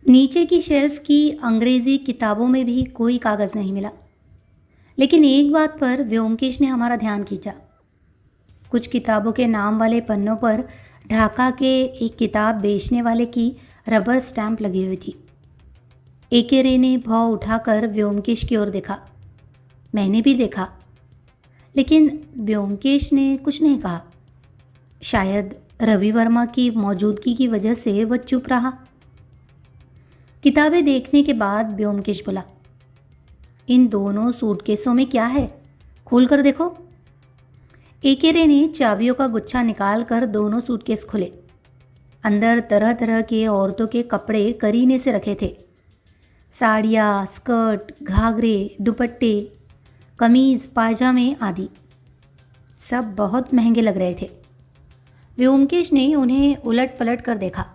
नीचे की शेल्फ की अंग्रेज़ी किताबों में भी कोई कागज़ नहीं मिला। लेकिन एक बात पर व्योमकेश ने हमारा ध्यान खींचा। कुछ किताबों के नाम वाले पन्नों पर ढाका के एक किताब बेचने वाले की रबर स्टैंप लगी हुई थी। एकेरे ने भौं उठाकर व्योमकेश की ओर देखा। मैंने भी देखा, लेकिन व्योमकेश ने कुछ नहीं कहा। शायद रवि वर्मा की मौजूदगी की वजह से वह चुप रहा। किताबें देखने के बाद व्योमकेश बोला, इन दोनों सूटकेसों में क्या है? खोल कर देखो। एकेरे ने चाबियों का गुच्छा निकाल कर दोनों सूटकेस खोले। अंदर तरह तरह के औरतों के कपड़े करीने से रखे थे। साड़ियाँ, स्कर्ट, घाघरे, दुपट्टे, कमीज़, पायजामे आदि। सब बहुत महंगे लग रहे थे। व्योमकेश ने उन्हें उलट पलट कर देखा,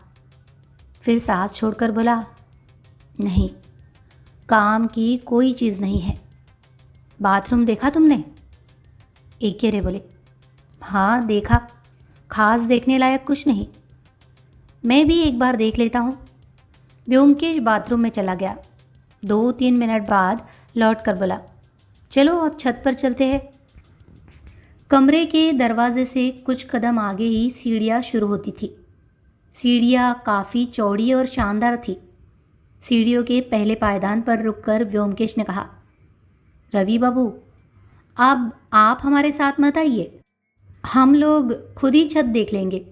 फिर सांस छोड़कर बोला, नहीं, काम की कोई चीज़ नहीं है। बाथरूम देखा तुमने? एकेरे बोले, हाँ देखा, खास देखने लायक कुछ नहीं। मैं भी एक बार देख लेता हूँ। व्योमकेश बाथरूम में चला गया। 2-3 मिनट बाद लौट कर बोला, चलो अब छत पर चलते हैं। कमरे के दरवाजे से कुछ कदम आगे ही सीढ़ियाँ शुरू होती थी। सीढ़ियाँ काफ़ी चौड़ी और शानदार थी। सीढ़ियों के पहले पायदान पर रुककर व्योमकेश ने कहा, रवि बाबू, अब आप हमारे साथ मत आइए, हम लोग खुद ही छत देख लेंगे।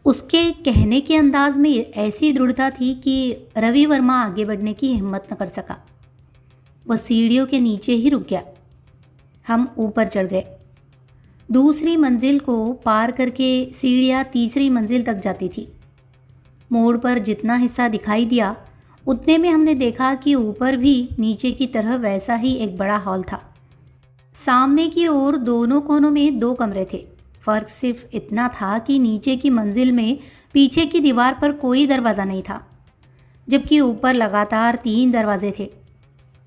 उसके कहने के अंदाज में ऐसी दृढ़ता थी कि रवि वर्मा आगे बढ़ने की हिम्मत न कर सका। वह सीढ़ियों के नीचे ही रुक गया। हम ऊपर चढ़ गए। दूसरी मंजिल को पार करके सीढ़ियाँ तीसरी मंजिल तक जाती थी। मोड़ पर जितना हिस्सा दिखाई दिया, उतने में हमने देखा कि ऊपर भी नीचे की तरह वैसा ही एक बड़ा हॉल था। सामने की ओर दोनों कोनों में 2 कमरे थे। फ़र्क सिर्फ इतना था कि नीचे की मंजिल में पीछे की दीवार पर कोई दरवाज़ा नहीं था, जबकि ऊपर लगातार 3 दरवाजे थे।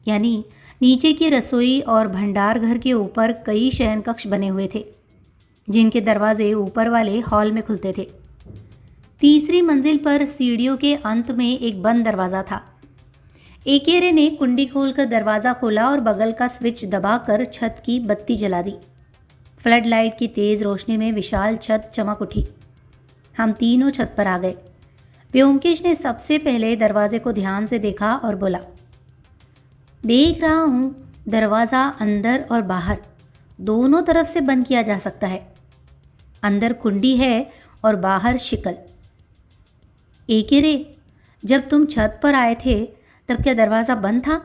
यानी नीचे की रसोई और भंडार घर के ऊपर कई शयन कक्ष बने हुए थे, जिनके दरवाजे ऊपर वाले हॉल में खुलते थे। तीसरी मंजिल पर सीढ़ियों के अंत में एक बंद दरवाज़ा था। एकेरे ने कुंडी खोलकर दरवाज़ा खोला और बगल का स्विच दबाकर छत की बत्ती जला दी। फ्लड लाइट की तेज़ रोशनी में विशाल छत चमक उठी। हम तीनों छत पर आ गए। व्योमकेश ने सबसे पहले दरवाजे को ध्यान से देखा और बोला, देख रहा हूँ, दरवाज़ा अंदर और बाहर दोनों तरफ से बंद किया जा सकता है। अंदर कुंडी है और बाहर शिकल। एकेरे, जब तुम छत पर आए थे तब क्या दरवाज़ा बंद था?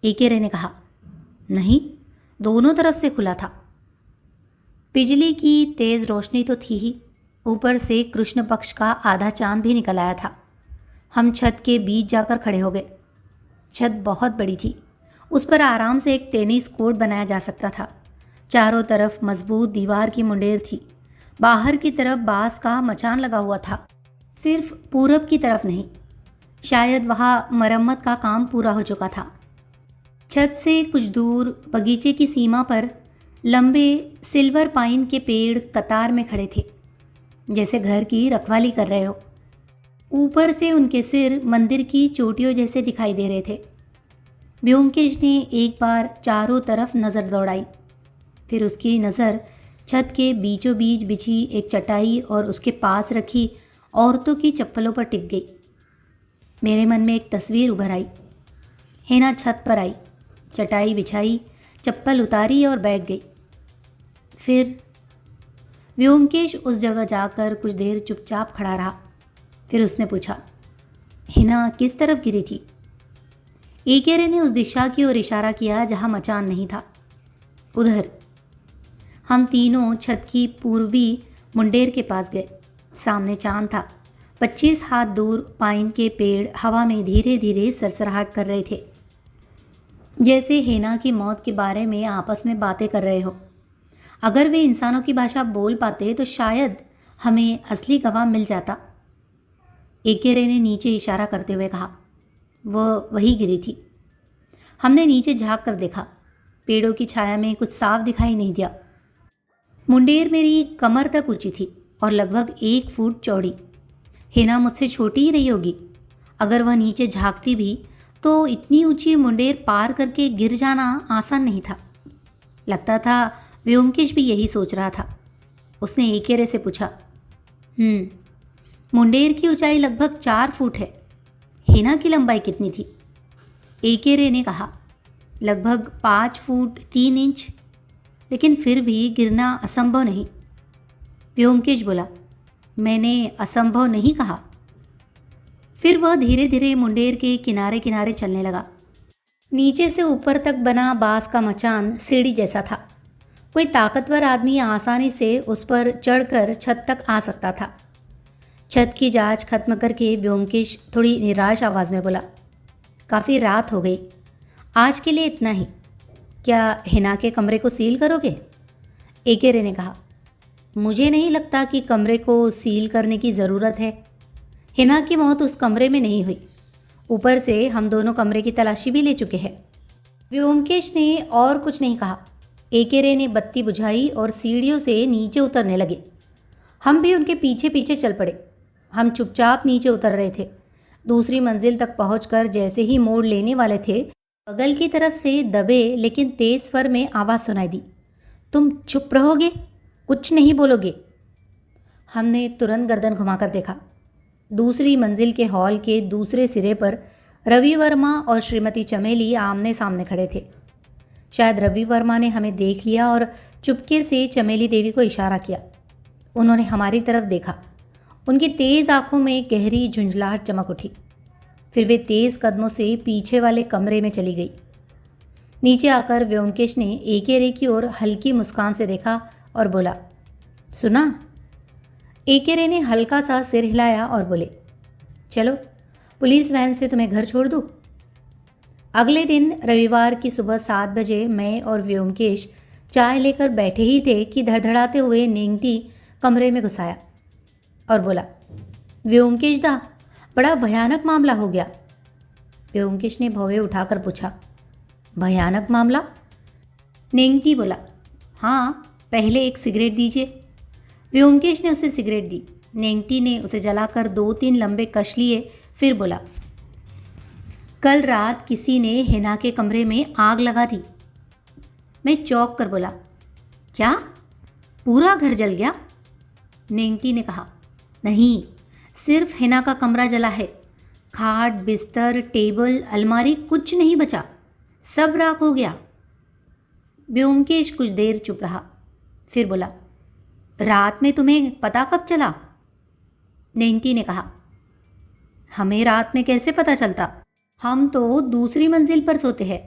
एकेरे ने कहा, नहीं, दोनों तरफ से खुला था। बिजली की तेज़ रोशनी तो थी ही, ऊपर से कृष्ण पक्ष का आधा चांद भी निकल आया था। हम छत के बीच जाकर खड़े हो गए। छत बहुत बड़ी थी। उस पर आराम से एक टेनिस कोर्ट बनाया जा सकता था। चारों तरफ मजबूत दीवार की मुंडेर थी। बाहर की तरफ बांस का मचान लगा हुआ था, सिर्फ पूरब की तरफ नहीं। शायद वहाँ मरम्मत का काम पूरा हो चुका था। छत से कुछ दूर बगीचे की सीमा पर लंबे सिल्वर पाइन के पेड़ कतार में खड़े थे, जैसे घर की रखवाली कर रहे हो। ऊपर से उनके सिर मंदिर की चोटियों जैसे दिखाई दे रहे थे। व्योमकेश ने एक बार चारों तरफ नज़र दौड़ाई, फिर उसकी नज़र छत के बीचों बीच बिछी एक चटाई और उसके पास रखी औरतों की चप्पलों पर टिक गई। मेरे मन में एक तस्वीर उभर आई। हेना छत पर आई, चटाई बिछाई, चप्पल उतारी और बैठ गई। फिर व्योमकेश उस जगह जाकर कुछ देर चुपचाप खड़ा रहा। फिर उसने पूछा, हिना किस तरफ गिरी थी? एकेरे ने उस दिशा की ओर इशारा किया जहाँ मचान नहीं था। उधर। हम तीनों छत की पूर्वी मुंडेर के पास गए। सामने चांद था। 25 हाथ दूर पाइन के पेड़ हवा में धीरे धीरे सरसराहट कर रहे थे, जैसे हेना की मौत के बारे में आपस में बातें कर रहे हो। अगर वे इंसानों की भाषा बोल पाते तो शायद हमें असली गवाह मिल जाता। एकेरे ने नीचे इशारा करते हुए कहा, वह वही गिरी थी। हमने नीचे झांक कर देखा। पेड़ों की छाया में कुछ साफ दिखाई नहीं दिया। मुंडेर मेरी कमर तक ऊंची थी और लगभग 1 फुट चौड़ी। हिना मुझसे छोटी ही रही होगी। अगर वह नीचे झांकती भी तो इतनी ऊंची मुंडेर पार करके गिर जाना आसान नहीं था। लगता था व्योमकेश भी यही सोच रहा था। उसने एकेरे से पूछा, मुंडेर की ऊंचाई लगभग 4 फुट है। हिना की लंबाई कितनी थी? एकेरे ने कहा, लगभग 5 फुट 3 इंच। लेकिन फिर भी गिरना असंभव नहीं। व्योमकेश बोला, मैंने असंभव नहीं कहा। फिर वह धीरे धीरे मुंडेर के किनारे किनारे चलने लगा। नीचे से ऊपर तक बना बांस का मचान सीढ़ी जैसा था। कोई ताकतवर आदमी आसानी से उस पर चढ़कर छत तक आ सकता था। छत की जांच खत्म करके व्योमकेश थोड़ी निराश आवाज़ में बोला, काफ़ी रात हो गई, आज के लिए इतना ही। क्या हिना के कमरे को सील करोगे? एकेरे ने कहा, मुझे नहीं लगता कि कमरे को सील करने की ज़रूरत है। हिना की मौत उस कमरे में नहीं हुई। ऊपर से हम दोनों कमरे की तलाशी भी ले चुके हैं। व्योमकेश ने और कुछ नहीं कहा। एकेरे ने बत्ती बुझाई और सीढ़ियों से नीचे उतरने लगे। हम भी उनके पीछे पीछे चल पड़े। हम चुपचाप नीचे उतर रहे थे। दूसरी मंजिल तक पहुंचकर जैसे ही मोड़ लेने वाले थे, बगल की तरफ से दबे लेकिन तेज स्वर में आवाज़ सुनाई दी, तुम चुप रहोगे? कुछ नहीं बोलोगे? हमने तुरंत गर्दन घुमाकर देखा। दूसरी मंजिल के हॉल के दूसरे सिरे पर रवि वर्मा और श्रीमती चमेली आमने सामने खड़े थे। शायद रवि वर्मा ने हमें देख लिया और चुपके से चमेली देवी को इशारा किया। उन्होंने हमारी तरफ देखा। उनकी तेज़ आंखों में गहरी झुंझलाहट चमक उठी। फिर वे तेज़ कदमों से पीछे वाले कमरे में चली गई। नीचे आकर व्योमकेश ने एकेरे की ओर हल्की मुस्कान से देखा और बोला, सुना? एकेरे ने हल्का सा सिर हिलाया और बोले, चलो पुलिस वैन से तुम्हें घर छोड़ दूँ। अगले दिन रविवार की सुबह 7 बजे मैं और व्योमकेश चाय लेकर बैठे ही थे कि धड़धड़ाते हुए नेंगटी कमरे में घुसाया और बोला, व्योमकेश दा, बड़ा भयानक मामला हो गया। व्योमकेश ने भौवे उठाकर पूछा, भयानक मामला? नेंगटी बोला, हाँ, पहले एक सिगरेट दीजिए। व्योमकेश ने उसे सिगरेट दी। नेंगटी ने उसे जलाकर 2-3 लंबे कश लिए। फिर बोला, कल रात किसी ने हिना के कमरे में आग लगा दी। मैं चौंक कर बोला, क्या? पूरा घर जल गया? नेंगटी ने कहा, नहीं, सिर्फ हिना का कमरा जला है। खाट, बिस्तर, टेबल, अलमारी, कुछ नहीं बचा, सब राख हो गया। व्योमकेश कुछ देर चुप रहा। फिर बोला, रात में तुम्हें पता कब चला? नेंगटी ने कहा, हमें रात में कैसे पता चलता? हम तो दूसरी मंजिल पर सोते हैं।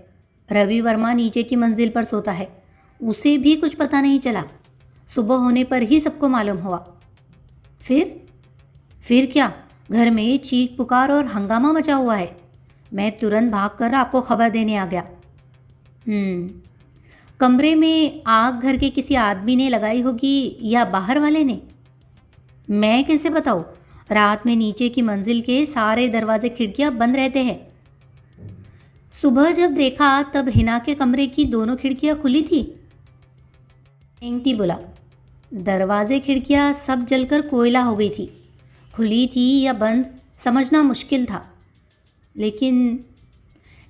रवि वर्मा नीचे की मंजिल पर सोता है। उसे भी कुछ पता नहीं चला। सुबह होने पर ही सबको मालूम हुआ। फिर क्या? घर में चीख पुकार और हंगामा मचा हुआ है। मैं तुरंत भागकर आपको खबर देने आ गया। कमरे में आग घर के किसी आदमी ने लगाई होगी या बाहर वाले ने? मैं कैसे बताऊँ? रात में नीचे की मंजिल के सारे दरवाजे खिड़कियां बंद रहते हैं। सुबह जब देखा तब हिना के कमरे की दोनों खिड़कियां खुली थी। एंटी बोला, दरवाजे खिड़कियां सब जलकर कोयला हो गई थी। खुली थी या बंद समझना मुश्किल था। लेकिन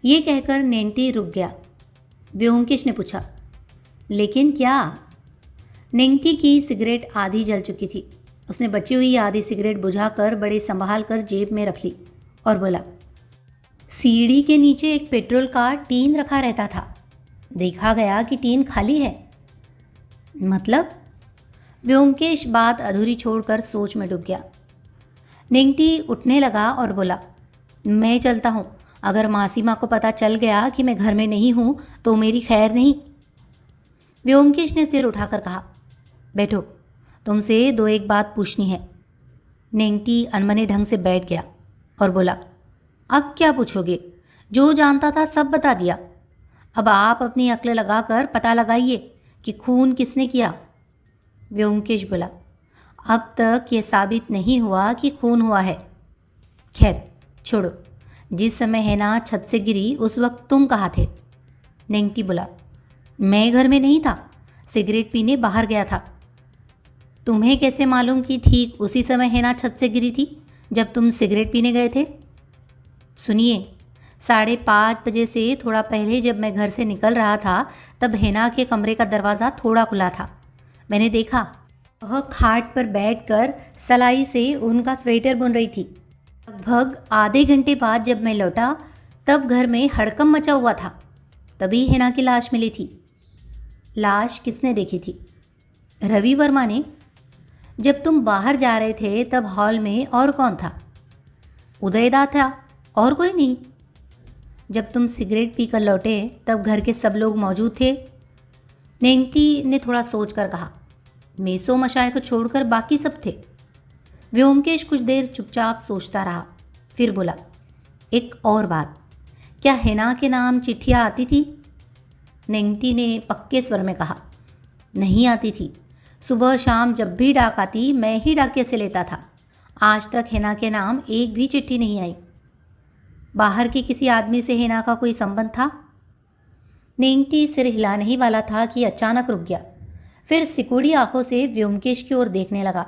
ये कहकर नेंटी रुक गया। व्योमकेश ने पूछा, लेकिन क्या? नेंटी की सिगरेट आधी जल चुकी थी। उसने बची हुई आधी सिगरेट बुझाकर बड़े संभाल कर जेब में रख ली और बोला, सीढ़ी के नीचे एक पेट्रोल का टीन रखा रहता था। देखा गया कि टीन खाली है। मतलब? व्योमकेश बात अधूरी छोड़कर सोच में डूब गया। नेंगटी उठने लगा और बोला, मैं चलता हूँ। अगर मासी माँ को पता चल गया कि मैं घर में नहीं हूँ तो मेरी खैर नहीं। व्योमकेश ने सिर उठाकर कहा, बैठो, तुमसे 2-1 बात पूछनी है। नेंगटी अनमने ढंग से बैठ गया और बोला, अब क्या पूछोगे? जो जानता था सब बता दिया। अब आप अपनी अक्ल लगाकर पता लगाइए कि खून किसने किया। व्योमकेश बोला, अब तक ये साबित नहीं हुआ कि खून हुआ है। खैर छोड़ो, जिस समय हिना छत से गिरी उस वक्त तुम कहाँ थे? नेंगटी बोला, मैं घर में नहीं था, सिगरेट पीने बाहर गया था। तुम्हें कैसे मालूम कि ठीक उसी समय हिना छत से गिरी थी? जब तुम सिगरेट पीने गए थे? सुनिए, 5:30 बजे से थोड़ा पहले जब मैं घर से निकल रहा था तब हिना के कमरे का दरवाज़ा थोड़ा खुला था। मैंने देखा वह खाट पर बैठकर सलाई से उनका स्वेटर बुन रही थी। लगभग आधे घंटे बाद जब मैं लौटा तब घर में हड़कंप मचा हुआ था। तभी हिना की लाश मिली थी। लाश किसने देखी थी? रवि वर्मा ने। जब तुम बाहर जा रहे थे तब हॉल में और कौन था? उदयदा था, और कोई नहीं। जब तुम सिगरेट पीकर लौटे तब घर के सब लोग मौजूद थे? नेंटी ने थोड़ा सोचकर कहा। मेसो मशाए को छोड़कर बाकी सब थे। व्योमकेश कुछ देर चुपचाप सोचता रहा, फिर बोला, एक और बात, क्या हिना के नाम चिट्ठियाँ आती थी? नेंटी ने पक्के स्वर में कहा, नहीं आती थी। सुबह शाम जब भी डाक आती मैं ही डाकिया से लेता था। आज तक हिना के नाम एक भी चिट्ठी नहीं आई। बाहर के किसी आदमी से हिना का कोई संबंध था? नेंटी सिर हिलाने ही वाला था कि अचानक रुक गया। फिर सिकुड़ी आंखों से व्योमकेश की ओर देखने लगा।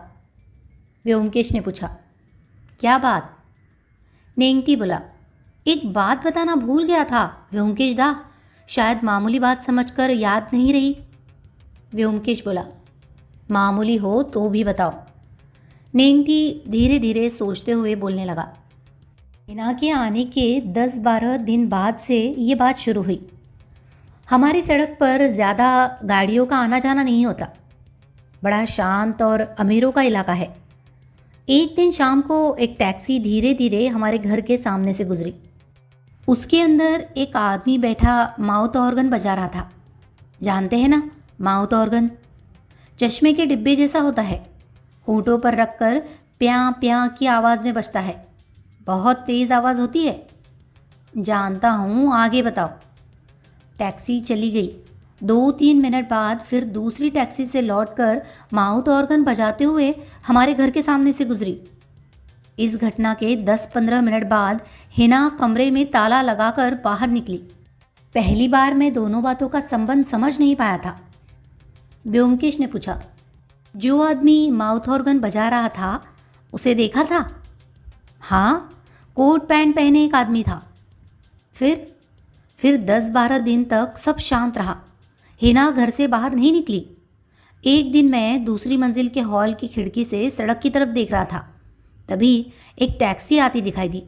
व्योमकेश ने पूछा, क्या बात? नेंटी बोला, एक बात बताना भूल गया था व्योमकेश दा, शायद मामूली बात समझकर याद नहीं रही। व्योमकेश बोला, मामूली हो तो भी बताओ। नेंटी धीरे धीरे सोचते हुए बोलने लगा, हिना के आने के 10-12 दिन बाद से ये बात शुरू हुई। हमारी सड़क पर ज़्यादा गाड़ियों का आना जाना नहीं होता। बड़ा शांत और अमीरों का इलाका है। एक दिन शाम को एक टैक्सी धीरे धीरे हमारे घर के सामने से गुजरी। उसके अंदर एक आदमी बैठा माउथ ऑर्गन बजा रहा था। जानते हैं ना माउथ ऑर्गन? चश्मे के डिब्बे जैसा होता है। होठों पर रखकर प्यां प्यां की आवाज़ में बजता है। बहुत तेज़ आवाज़ होती है। जानता हूँ, आगे बताओ। टैक्सी चली गई। 2-3 मिनट बाद फिर दूसरी टैक्सी से लौटकर माउथ ऑर्गन बजाते हुए हमारे घर के सामने से गुजरी। इस घटना के 10-15 मिनट बाद हिना कमरे में ताला लगाकर बाहर निकली। पहली बार मैं दोनों बातों का संबंध समझ नहीं पाया था। व्योमकेश ने पूछा, जो आदमी माउथ ऑर्गन बजा रहा था उसे देखा था? हाँ, कोट पैंट पहने एक आदमी था। फिर 10-12 दिन तक सब शांत रहा। हिना घर से बाहर नहीं निकली। एक दिन मैं दूसरी मंजिल के हॉल की खिड़की से सड़क की तरफ देख रहा था। तभी एक टैक्सी आती दिखाई दी।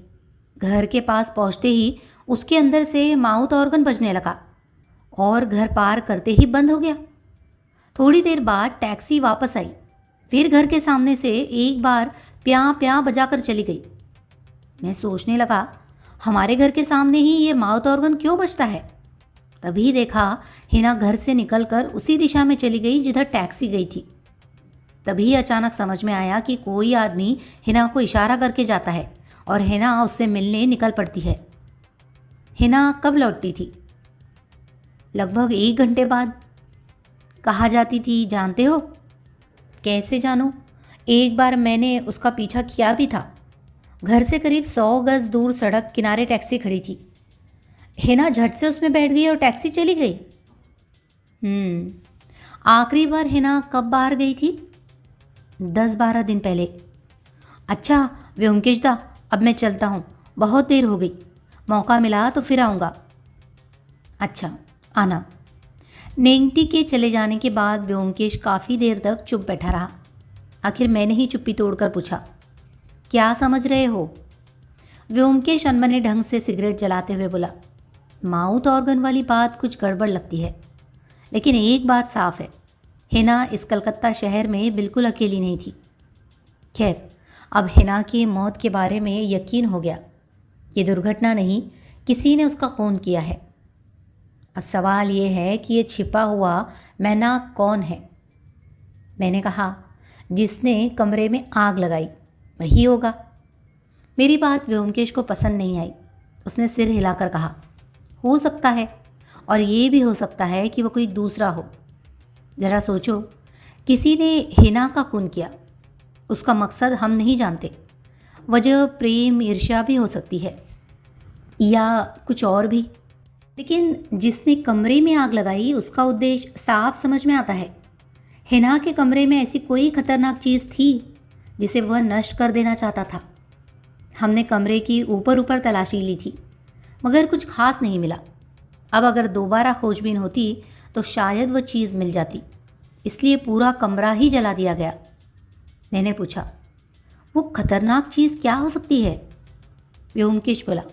घर के पास पहुंचते ही उसके अंदर से माउथ ऑर्गन बजने लगा और घर पार करते ही बंद हो गया। थोड़ी देर बाद टैक्सी वापस आई। फिर घर के सामने से एक बार प्यां प्यां बजाकर चली गई। मैं सोचने लगा, हमारे घर के सामने ही ये माउथ ऑर्गन क्यों बजता है? तभी देखा हिना घर से निकलकर उसी दिशा में चली गई जिधर टैक्सी गई थी। तभी अचानक समझ में आया कि कोई आदमी हिना को इशारा करके जाता है और हिना उससे मिलने निकल पड़ती है। हिना कब लौटती थी? लगभग 1 घंटे बाद। कहाँ जाती थी जानते हो? कैसे जानूं? एक बार मैंने उसका पीछा किया भी था। घर से करीब 100 गज दूर सड़क किनारे टैक्सी खड़ी थी। हिना झट से उसमें बैठ गई और टैक्सी चली गई। आखिरी बार हिना कब बाहर गई थी? 10-12 दिन पहले। अच्छा व्योमकेश दा, अब मैं चलता हूँ, बहुत देर हो गई। मौका मिला तो फिर आऊँगा। अच्छा, आना। नेंगटी के चले जाने के बाद व्योमकेश काफ़ी देर तक चुप बैठा रहा। आखिर मैंने ही चुप्पी तोड़कर पूछा, क्या समझ रहे हो? व्योमकेश अनमने ढंग से सिगरेट जलाते हुए बोला, माउथ ऑर्गन वाली बात कुछ गड़बड़ लगती है, लेकिन एक बात साफ है, हिना इस कलकत्ता शहर में बिल्कुल अकेली नहीं थी। खैर, अब हिना की मौत के बारे में यकीन हो गया। ये दुर्घटना नहीं, किसी ने उसका खून किया है। अब सवाल ये है कि ये छिपा हुआ मैनाक कौन है? मैंने कहा, जिसने कमरे में आग लगाई वही होगा। मेरी बात व्योमकेश को पसंद नहीं आई। उसने सिर हिलाकर कहा, हो सकता है, और ये भी हो सकता है कि वो कोई दूसरा हो। ज़रा सोचो, किसी ने हिना का खून किया, उसका मकसद हम नहीं जानते। वजह प्रेम ईर्ष्या भी हो सकती है या कुछ और भी, लेकिन जिसने कमरे में आग लगाई उसका उद्देश्य साफ समझ में आता है। हिना के कमरे में ऐसी कोई खतरनाक चीज़ थी जिसे वह नष्ट कर देना चाहता था। हमने कमरे की ऊपर ऊपर तलाशी ली थी, मगर कुछ खास नहीं मिला। अब अगर दोबारा खोजबीन होती तो शायद वो चीज़ मिल जाती, इसलिए पूरा कमरा ही जला दिया गया। मैंने पूछा, वो खतरनाक चीज़ क्या हो सकती है? व्योमकेश बोला,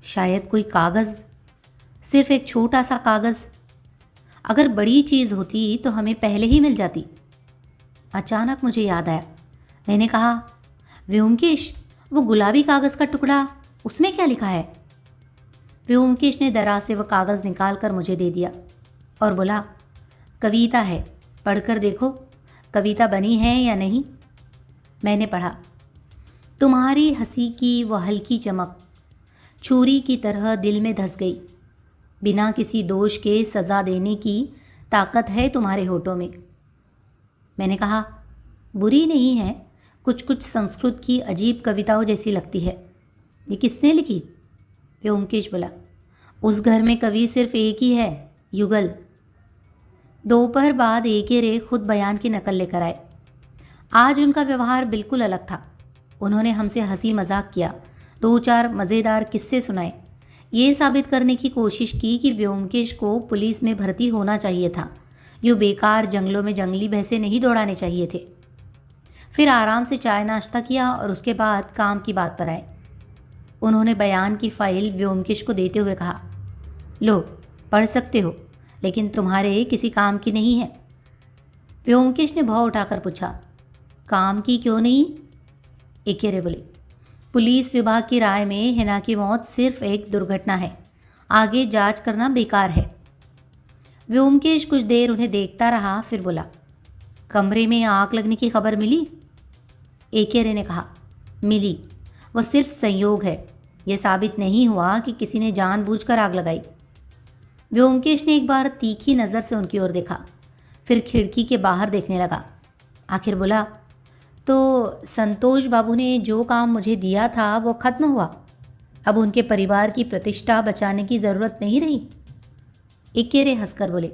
शायद कोई कागज़, सिर्फ एक छोटा सा कागज़। अगर बड़ी चीज़ होती तो हमें पहले ही मिल जाती। अचानक मुझे याद आया। मैंने कहा, व्योमकेश, वो गुलाबी कागज़ का टुकड़ा, उसमें क्या लिखा है? व्योमकेश ने दराज से वह कागज़ निकाल कर मुझे दे दिया और बोला, कविता है, पढ़कर देखो कविता बनी है या नहीं। मैंने पढ़ा, तुम्हारी हंसी की वह हल्की चमक छुरी की तरह दिल में धंस गई। बिना किसी दोष के सज़ा देने की ताकत है तुम्हारे होठों में। मैंने कहा, बुरी नहीं है, कुछ कुछ संस्कृत की अजीब कविताओं जैसी लगती है। ये किसने लिखी? व्योमकेश बोला, उस घर में कवि सिर्फ एक ही है, युगल। दोपहर बाद एके रे खुद बयान की नकल लेकर आए। आज उनका व्यवहार बिल्कुल अलग था। उन्होंने हमसे हंसी मजाक किया, 2-4 मज़ेदार किस्से सुनाए, ये साबित करने की कोशिश की कि व्योमकेश को पुलिस में भर्ती होना चाहिए था। यूँ बेकार जंगलों में जंगली भैंसे नहीं दौड़ाने चाहिए थे। फिर आराम से चाय नाश्ता किया और उसके बाद काम की बात पर आए। उन्होंने बयान की फाइल व्योमकेश को देते हुए कहा, लो, पढ़ सकते हो, लेकिन तुम्हारे किसी काम की नहीं है। व्योमकेश ने भौं उठाकर पूछा, काम की क्यों नहीं? एकेरे बोले, पुलिस विभाग की राय में हिना की मौत सिर्फ एक दुर्घटना है, आगे जांच करना बेकार है। व्योमकेश कुछ देर उन्हें देखता रहा, फिर बोला, कमरे में आग लगने की खबर मिली? एकेरे ने कहा, मिली, वह सिर्फ संयोग है, यह साबित नहीं हुआ कि किसी ने जानबूझकर आग लगाई। व्योमकेश ने एक बार तीखी नज़र से उनकी ओर देखा, फिर खिड़की के बाहर देखने लगा। आखिर बोला, तो संतोष बाबू ने जो काम मुझे दिया था वो खत्म हुआ? अब उनके परिवार की प्रतिष्ठा बचाने की ज़रूरत नहीं रही? एकेरे हंसकर बोले,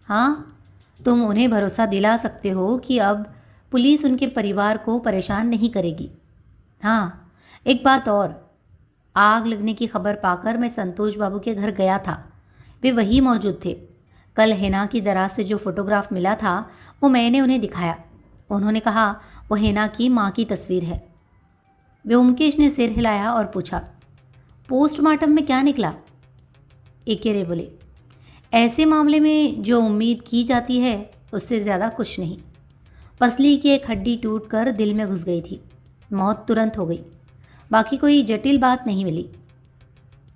हाँ, तुम उन्हें भरोसा दिला सकते हो कि अब पुलिस उनके परिवार को परेशान नहीं करेगी। हाँ, एक बात और, आग लगने की खबर पाकर मैं संतोष बाबू के घर गया था। वे वही मौजूद थे। कल हिना की दराज से जो फोटोग्राफ मिला था वो मैंने उन्हें दिखाया। उन्होंने कहा वो हिना की माँ की तस्वीर है। व्योमकेश ने सिर हिलाया और पूछा, पोस्टमार्टम में क्या निकला? एकेरे बोले, ऐसे मामले में जो उम्मीद की जाती है उससे ज़्यादा कुछ नहीं। पसली की एक हड्डी टूटकर दिल में घुस गई थी, मौत तुरंत हो गई, बाकी कोई जटिल बात नहीं मिली।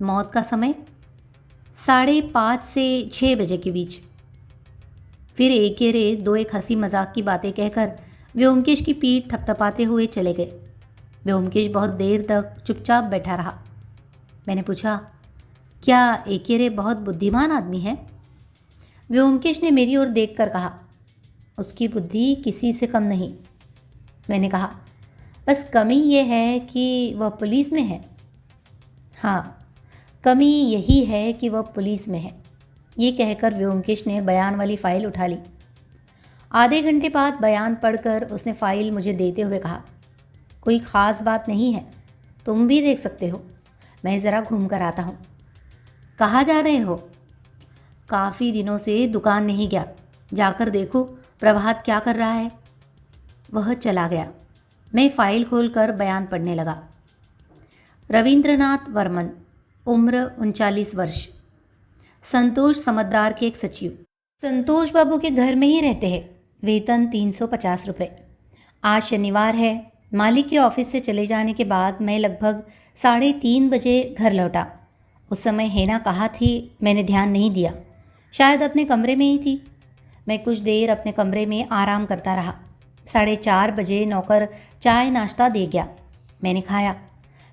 मौत का समय 5:30 से 6 बजे के बीच। फिर एकेरे दो एक हंसी मजाक की बातें कहकर व्योमकेश की पीठ थपथपाते हुए चले गए। व्योमकेश बहुत देर तक चुपचाप बैठा रहा। मैंने पूछा, क्या एकेरे बहुत बुद्धिमान आदमी है? व्योमकेश ने मेरी ओर देखकर कहा, उसकी बुद्धि किसी से कम नहीं। मैंने कहा, बस कमी यह है कि वह पुलिस में है। हाँ, कमी यही है कि वह पुलिस में है। ये कहकर व्योमकेश ने बयान वाली फाइल उठा ली। आधे घंटे बाद बयान पढ़कर उसने फाइल मुझे देते हुए कहा, कोई ख़ास बात नहीं है, तुम भी देख सकते हो, मैं ज़रा घूम कर आता हूँ। कहाँ जा रहे हो? काफ़ी दिनों से दुकान नहीं गया, जाकर देखो प्रभात क्या कर रहा है। वह चला गया। मैं फाइल खोलकर बयान पढ़ने लगा। रविंद्रनाथ वर्मन, उम्र 39 वर्ष, संतोष समद्दार के एक सचिव। संतोष बाबू के घर में ही रहते हैं। वेतन 350 रुपये। आज शनिवार है। मालिक के ऑफिस से चले जाने के बाद मैं लगभग 3:30 बजे घर लौटा। उस समय हेना कहाँ थी मैंने ध्यान नहीं दिया, शायद अपने कमरे में ही थी। मैं कुछ देर अपने कमरे में आराम करता रहा। 4:30 बजे नौकर चाय नाश्ता दे गया। मैंने खाया।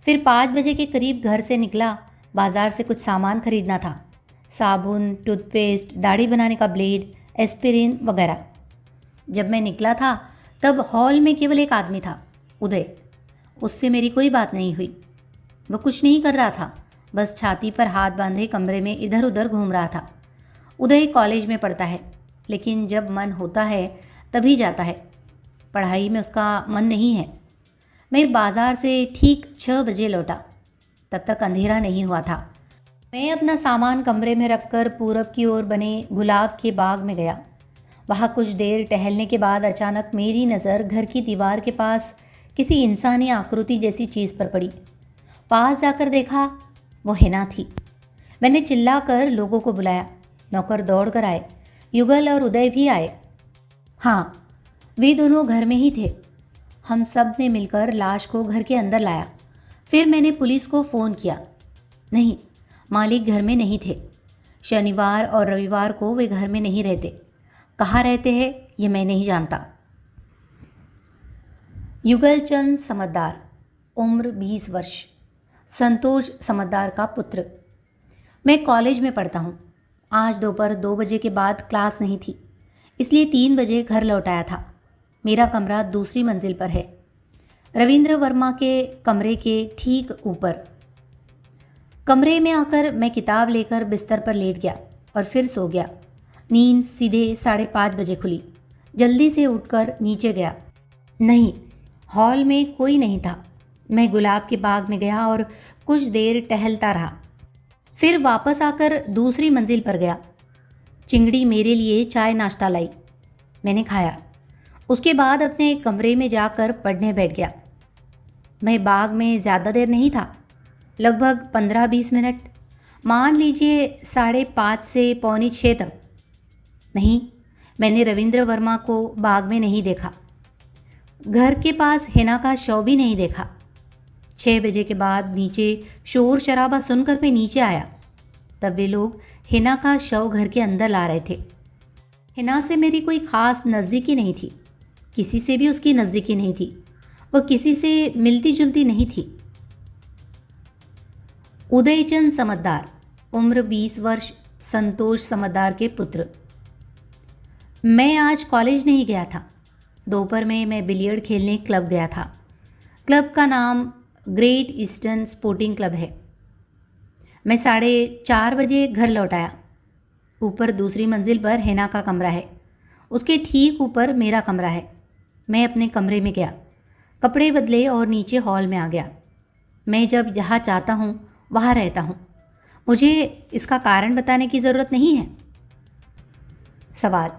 फिर 5 बजे के करीब घर से निकला। बाज़ार से कुछ सामान खरीदना था, साबुन, टूथपेस्ट, दाढ़ी बनाने का ब्लेड, एस्पिरिन वगैरह। जब मैं निकला था तब हॉल में केवल एक आदमी था, उदय। उससे मेरी कोई बात नहीं हुई। वह कुछ नहीं कर रहा था, बस छाती पर हाथ बांधे कमरे में इधर उधर घूम रहा था। उदय कॉलेज में पढ़ता है, लेकिन जब मन होता है तभी जाता है। पढ़ाई में उसका मन नहीं है। मैं बाज़ार से ठीक 6 बजे लौटा। तब तक अंधेरा नहीं हुआ था। मैं अपना सामान कमरे में रखकर पूरब की ओर बने गुलाब के बाग में गया। वहाँ कुछ देर टहलने के बाद अचानक मेरी नज़र घर की दीवार के पास किसी इंसानी आकृति जैसी चीज़ पर पड़ी। पास जाकर देखा, वो हिना थी। मैंने चिल्लाकर लोगों को बुलाया। नौकर दौड़ कर आए। युगल और उदय भी आए। हाँ, वे दोनों घर में ही थे। हम सब ने मिलकर लाश को घर के अंदर लाया। फिर मैंने पुलिस को फ़ोन किया। नहीं, मालिक घर में नहीं थे। शनिवार और रविवार को वे घर में नहीं रहते। कहाँ रहते हैं ये मैं नहीं जानता। युगल चंद समद्दार, उम्र 20 वर्ष, संतोष समद्दार का पुत्र। मैं कॉलेज में पढ़ता हूँ। आज दोपहर 2 बजे के बाद क्लास नहीं थी, इसलिए 3 बजे घर लौट आया था। मेरा कमरा दूसरी मंजिल पर है, रविंद्र वर्मा के कमरे के ठीक ऊपर। कमरे में आकर मैं किताब लेकर बिस्तर पर लेट गया और फिर सो गया। नींद सीधे 5:30 बजे खुली। जल्दी से उठकर नीचे गया। नहीं, हॉल में कोई नहीं था। मैं गुलाब के बाग में गया और कुछ देर टहलता रहा। फिर वापस आकर दूसरी मंजिल पर गया। चिंगड़ी मेरे लिए चाय नाश्ता लाई। मैंने खाया। उसके बाद अपने कमरे में जाकर पढ़ने बैठ गया। मैं बाग में ज़्यादा देर नहीं था, लगभग 15-20 मिनट, मान लीजिए 5:30 से 5:45 तक। नहीं, मैंने रविंद्र वर्मा को बाग में नहीं देखा। घर के पास हिना का शव भी नहीं देखा। 6 बजे के बाद नीचे शोर शराबा सुनकर मैं नीचे आया। तब वे लोग हिना का शव घर के अंदर ला रहे थे। हिना से मेरी कोई ख़ास नज़दीकी नहीं थी, किसी से भी उसकी नज़दीकी नहीं थी। वह किसी से मिलती जुलती नहीं थी। उदयचंद समद्दार, उम्र 20 वर्ष, संतोष समद्दार के पुत्र। मैं आज कॉलेज नहीं गया था। दोपहर में मैं बिलियर्ड खेलने क्लब गया था। क्लब का नाम ग्रेट ईस्टर्न स्पोर्टिंग क्लब है। मैं 4:30 बजे घर लौट आया। ऊपर दूसरी मंजिल पर हिना का कमरा है, उसके ठीक ऊपर मेरा कमरा है। मैं अपने कमरे में गया, कपड़े बदले और नीचे हॉल में आ गया। मैं जब जहाँ चाहता हूँ वहाँ रहता हूँ। मुझे इसका कारण बताने की ज़रूरत नहीं है। सवाल: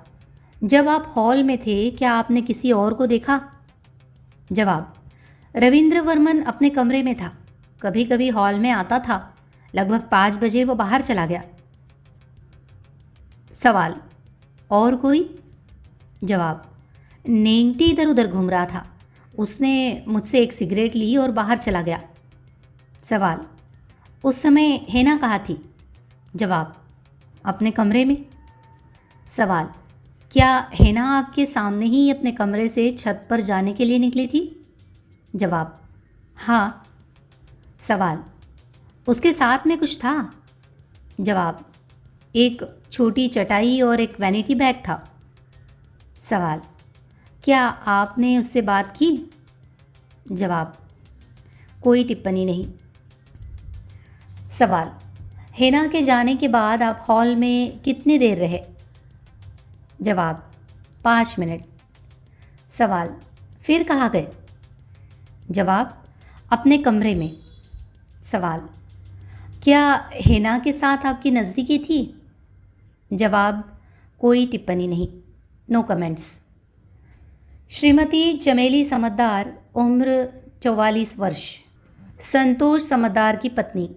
जब आप हॉल में थे क्या आपने किसी और को देखा? जवाब: रविंद्र वर्मन अपने कमरे में था। कभी कभी हॉल में आता था। लगभग 5 बजे वो बाहर चला गया। सवाल: और कोई? जवाब: नेंगटी इधर उधर घूम रहा था। उसने मुझसे एक सिगरेट ली और बाहर चला गया। सवाल: उस समय हिना कहाँ थी? जवाब: अपने कमरे में। सवाल: क्या हिना आपके सामने ही अपने कमरे से छत पर जाने के लिए निकली थी? जवाब: हाँ। सवाल: उसके साथ में कुछ था? जवाब: एक छोटी चटाई और एक वैनिटी बैग था। सवाल: क्या आपने उससे बात की? जवाब: कोई टिप्पणी नहीं। सवाल: हिना के जाने के बाद आप हॉल में कितनी देर रहे? जवाब: 5 मिनट। सवाल: फिर कहाँ गए? जवाब: अपने कमरे में। सवाल: क्या हिना के साथ आपकी नज़दीकी थी? जवाब: कोई टिप्पणी नहीं। No comments. श्रीमती चमेली समद्दार, उम्र 44 वर्ष, संतोष समद्दार की पत्नी।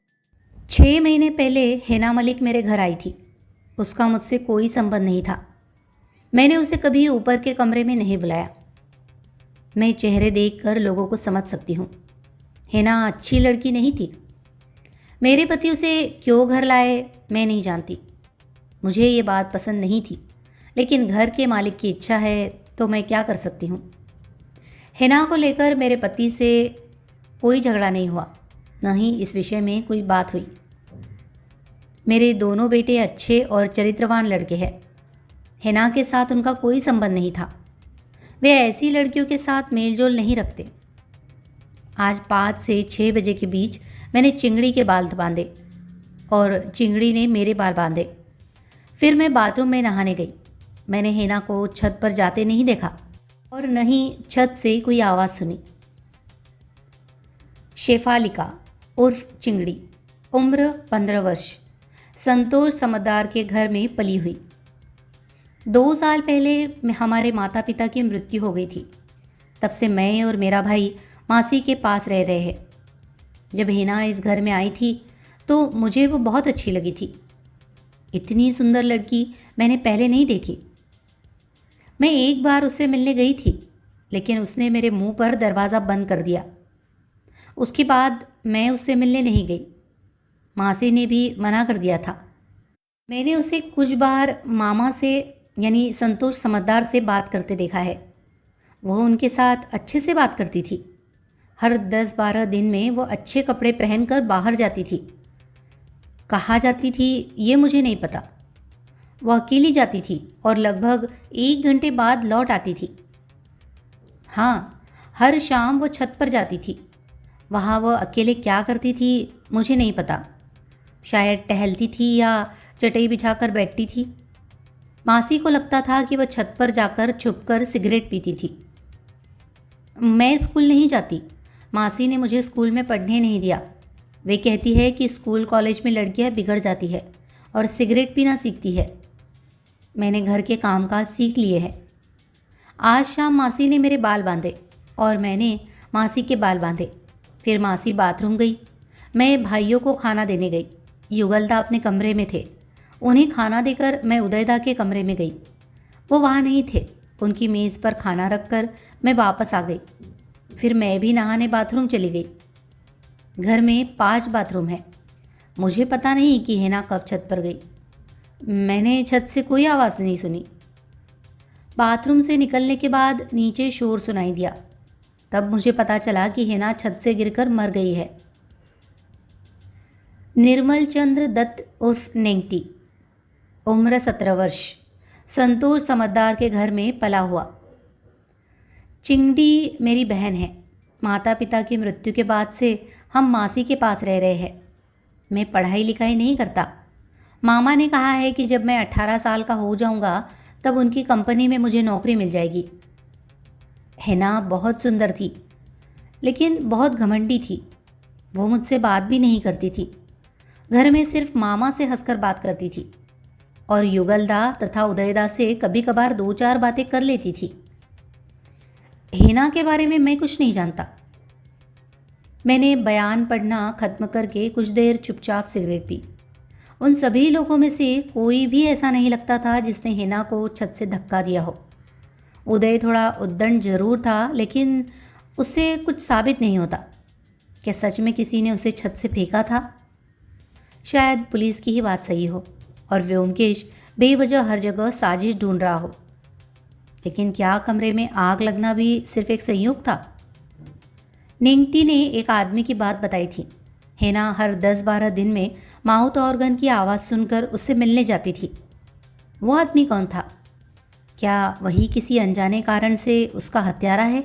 6 महीने पहले हिना मलिक मेरे घर आई थी। उसका मुझसे कोई संबंध नहीं था। मैंने उसे कभी ऊपर के कमरे में नहीं बुलाया। मैं चेहरे देखकर लोगों को समझ सकती हूँ। हिना अच्छी लड़की नहीं थी। मेरे पति उसे क्यों घर लाए मैं नहीं जानती। मुझे ये बात पसंद नहीं थी, लेकिन घर के मालिक की इच्छा है तो मैं क्या कर सकती हूँ। हिना को लेकर मेरे पति से कोई झगड़ा नहीं हुआ, न ही इस विषय में कोई बात हुई। मेरे दोनों बेटे अच्छे और चरित्रवान लड़के हैं। हिना के साथ उनका कोई संबंध नहीं था। वे ऐसी लड़कियों के साथ मेलजोल नहीं रखते। आज 5 से 6 बजे के बीच मैंने चिंगड़ी के बाल बांधे और चिंगड़ी ने मेरे बाल बांधे। फिर मैं बाथरूम में नहाने गई। मैंने हिना को छत पर जाते नहीं देखा और न ही छत से कोई आवाज़ सुनी। शेफालिका उर्फ चिंगड़ी, उम्र 15 वर्ष, संतोष समद्दार के घर में पली हुई। 2 साल पहले हमारे माता पिता की मृत्यु हो गई थी। तब से मैं और मेरा भाई मासी के पास रह रहे हैं। जब हिना इस घर में आई थी तो मुझे वो बहुत अच्छी लगी थी। इतनी सुंदर लड़की मैंने पहले नहीं देखी। मैं एक बार उससे मिलने गई थी, लेकिन उसने मेरे मुंह पर दरवाज़ा बंद कर दिया। उसके बाद मैं उससे मिलने नहीं गई। मासी ने भी मना कर दिया था। मैंने उसे कुछ बार मामा से यानी संतोष समद्दार से बात करते देखा है। वो उनके साथ अच्छे से बात करती थी। हर 10-12 दिन में वो अच्छे कपड़े पहनकर बाहर जाती थी। कहाँ जाती थी ये मुझे नहीं पता। वो अकेली जाती थी और लगभग 1 घंटे बाद लौट आती थी। हाँ, हर शाम वो छत पर जाती थी। वहाँ वो अकेले क्या करती थी मुझे नहीं पता। शायद टहलती थी या चटाई बिछाकर बैठती थी। मासी को लगता था कि वह छत पर जाकर छुपकर सिगरेट पीती थी। मैं स्कूल नहीं जाती। मासी ने मुझे स्कूल में पढ़ने नहीं दिया। वे कहती है कि स्कूल कॉलेज में लड़कियां बिगड़ जाती है और सिगरेट पीना सीखती है। मैंने घर के कामकाज सीख लिए हैं। आज शाम मासी ने मेरे बाल बांधे और मैंने मासी के बाल बांधे। फिर मासी बाथरूम गई। मैं भाइयों को खाना देने गई। युगलदा अपने कमरे में थे। उन्हें खाना देकर मैं उदयदा के कमरे में गई। वो वहाँ नहीं थे। उनकी मेज़ पर खाना रखकर मैं वापस आ गई। फिर मैं भी नहाने बाथरूम चली गई। घर में 5 बाथरूम हैं। मुझे पता नहीं कि हिना कब छत पर गई। मैंने छत से कोई आवाज़ नहीं सुनी। बाथरूम से निकलने के बाद नीचे शोर सुनाई दिया। तब मुझे पता चला कि हिना छत से गिरकर मर गई है। निर्मल चंद्र दत्त उर्फ नेंगटी, उम्र 17 वर्ष, संतोष समद्दार के घर में पला हुआ। चिंगड़ी मेरी बहन है। माता पिता की मृत्यु के बाद से हम मासी के पास रह रहे हैं। मैं पढ़ाई लिखाई नहीं करता। मामा ने कहा है कि जब मैं 18 साल का हो जाऊंगा तब उनकी कंपनी में मुझे नौकरी मिल जाएगी। हिना बहुत सुंदर थी, लेकिन बहुत घमंडी थी। वो मुझसे बात भी नहीं करती थी। घर में सिर्फ मामा से हंसकर बात करती थी और युगलदा तथा उदयदा से कभी कभार 2-4 बातें कर लेती थी। हिना के बारे में मैं कुछ नहीं जानता। मैंने बयान पढ़ना खत्म करके कुछ देर चुपचाप सिगरेट पी। उन सभी लोगों में से कोई भी ऐसा नहीं लगता था जिसने हिना को छत से धक्का दिया हो। उदय थोड़ा उद्दंड जरूर था, लेकिन उससे कुछ साबित नहीं होता। क्या सच में किसी ने उसे छत से फेंका था? शायद पुलिस की ही बात सही हो और व्योमकेश बेवजह हर जगह साजिश ढूंढ रहा हो। लेकिन क्या कमरे में आग लगना भी सिर्फ एक संयोग था? नेंगटी ने एक आदमी की बात बताई थी। हिना हर 10-12 दिन में माउथ ऑर्गन की आवाज़ सुनकर उससे मिलने जाती थी। वो आदमी कौन था? क्या वही किसी अनजाने कारण से उसका हत्यारा है?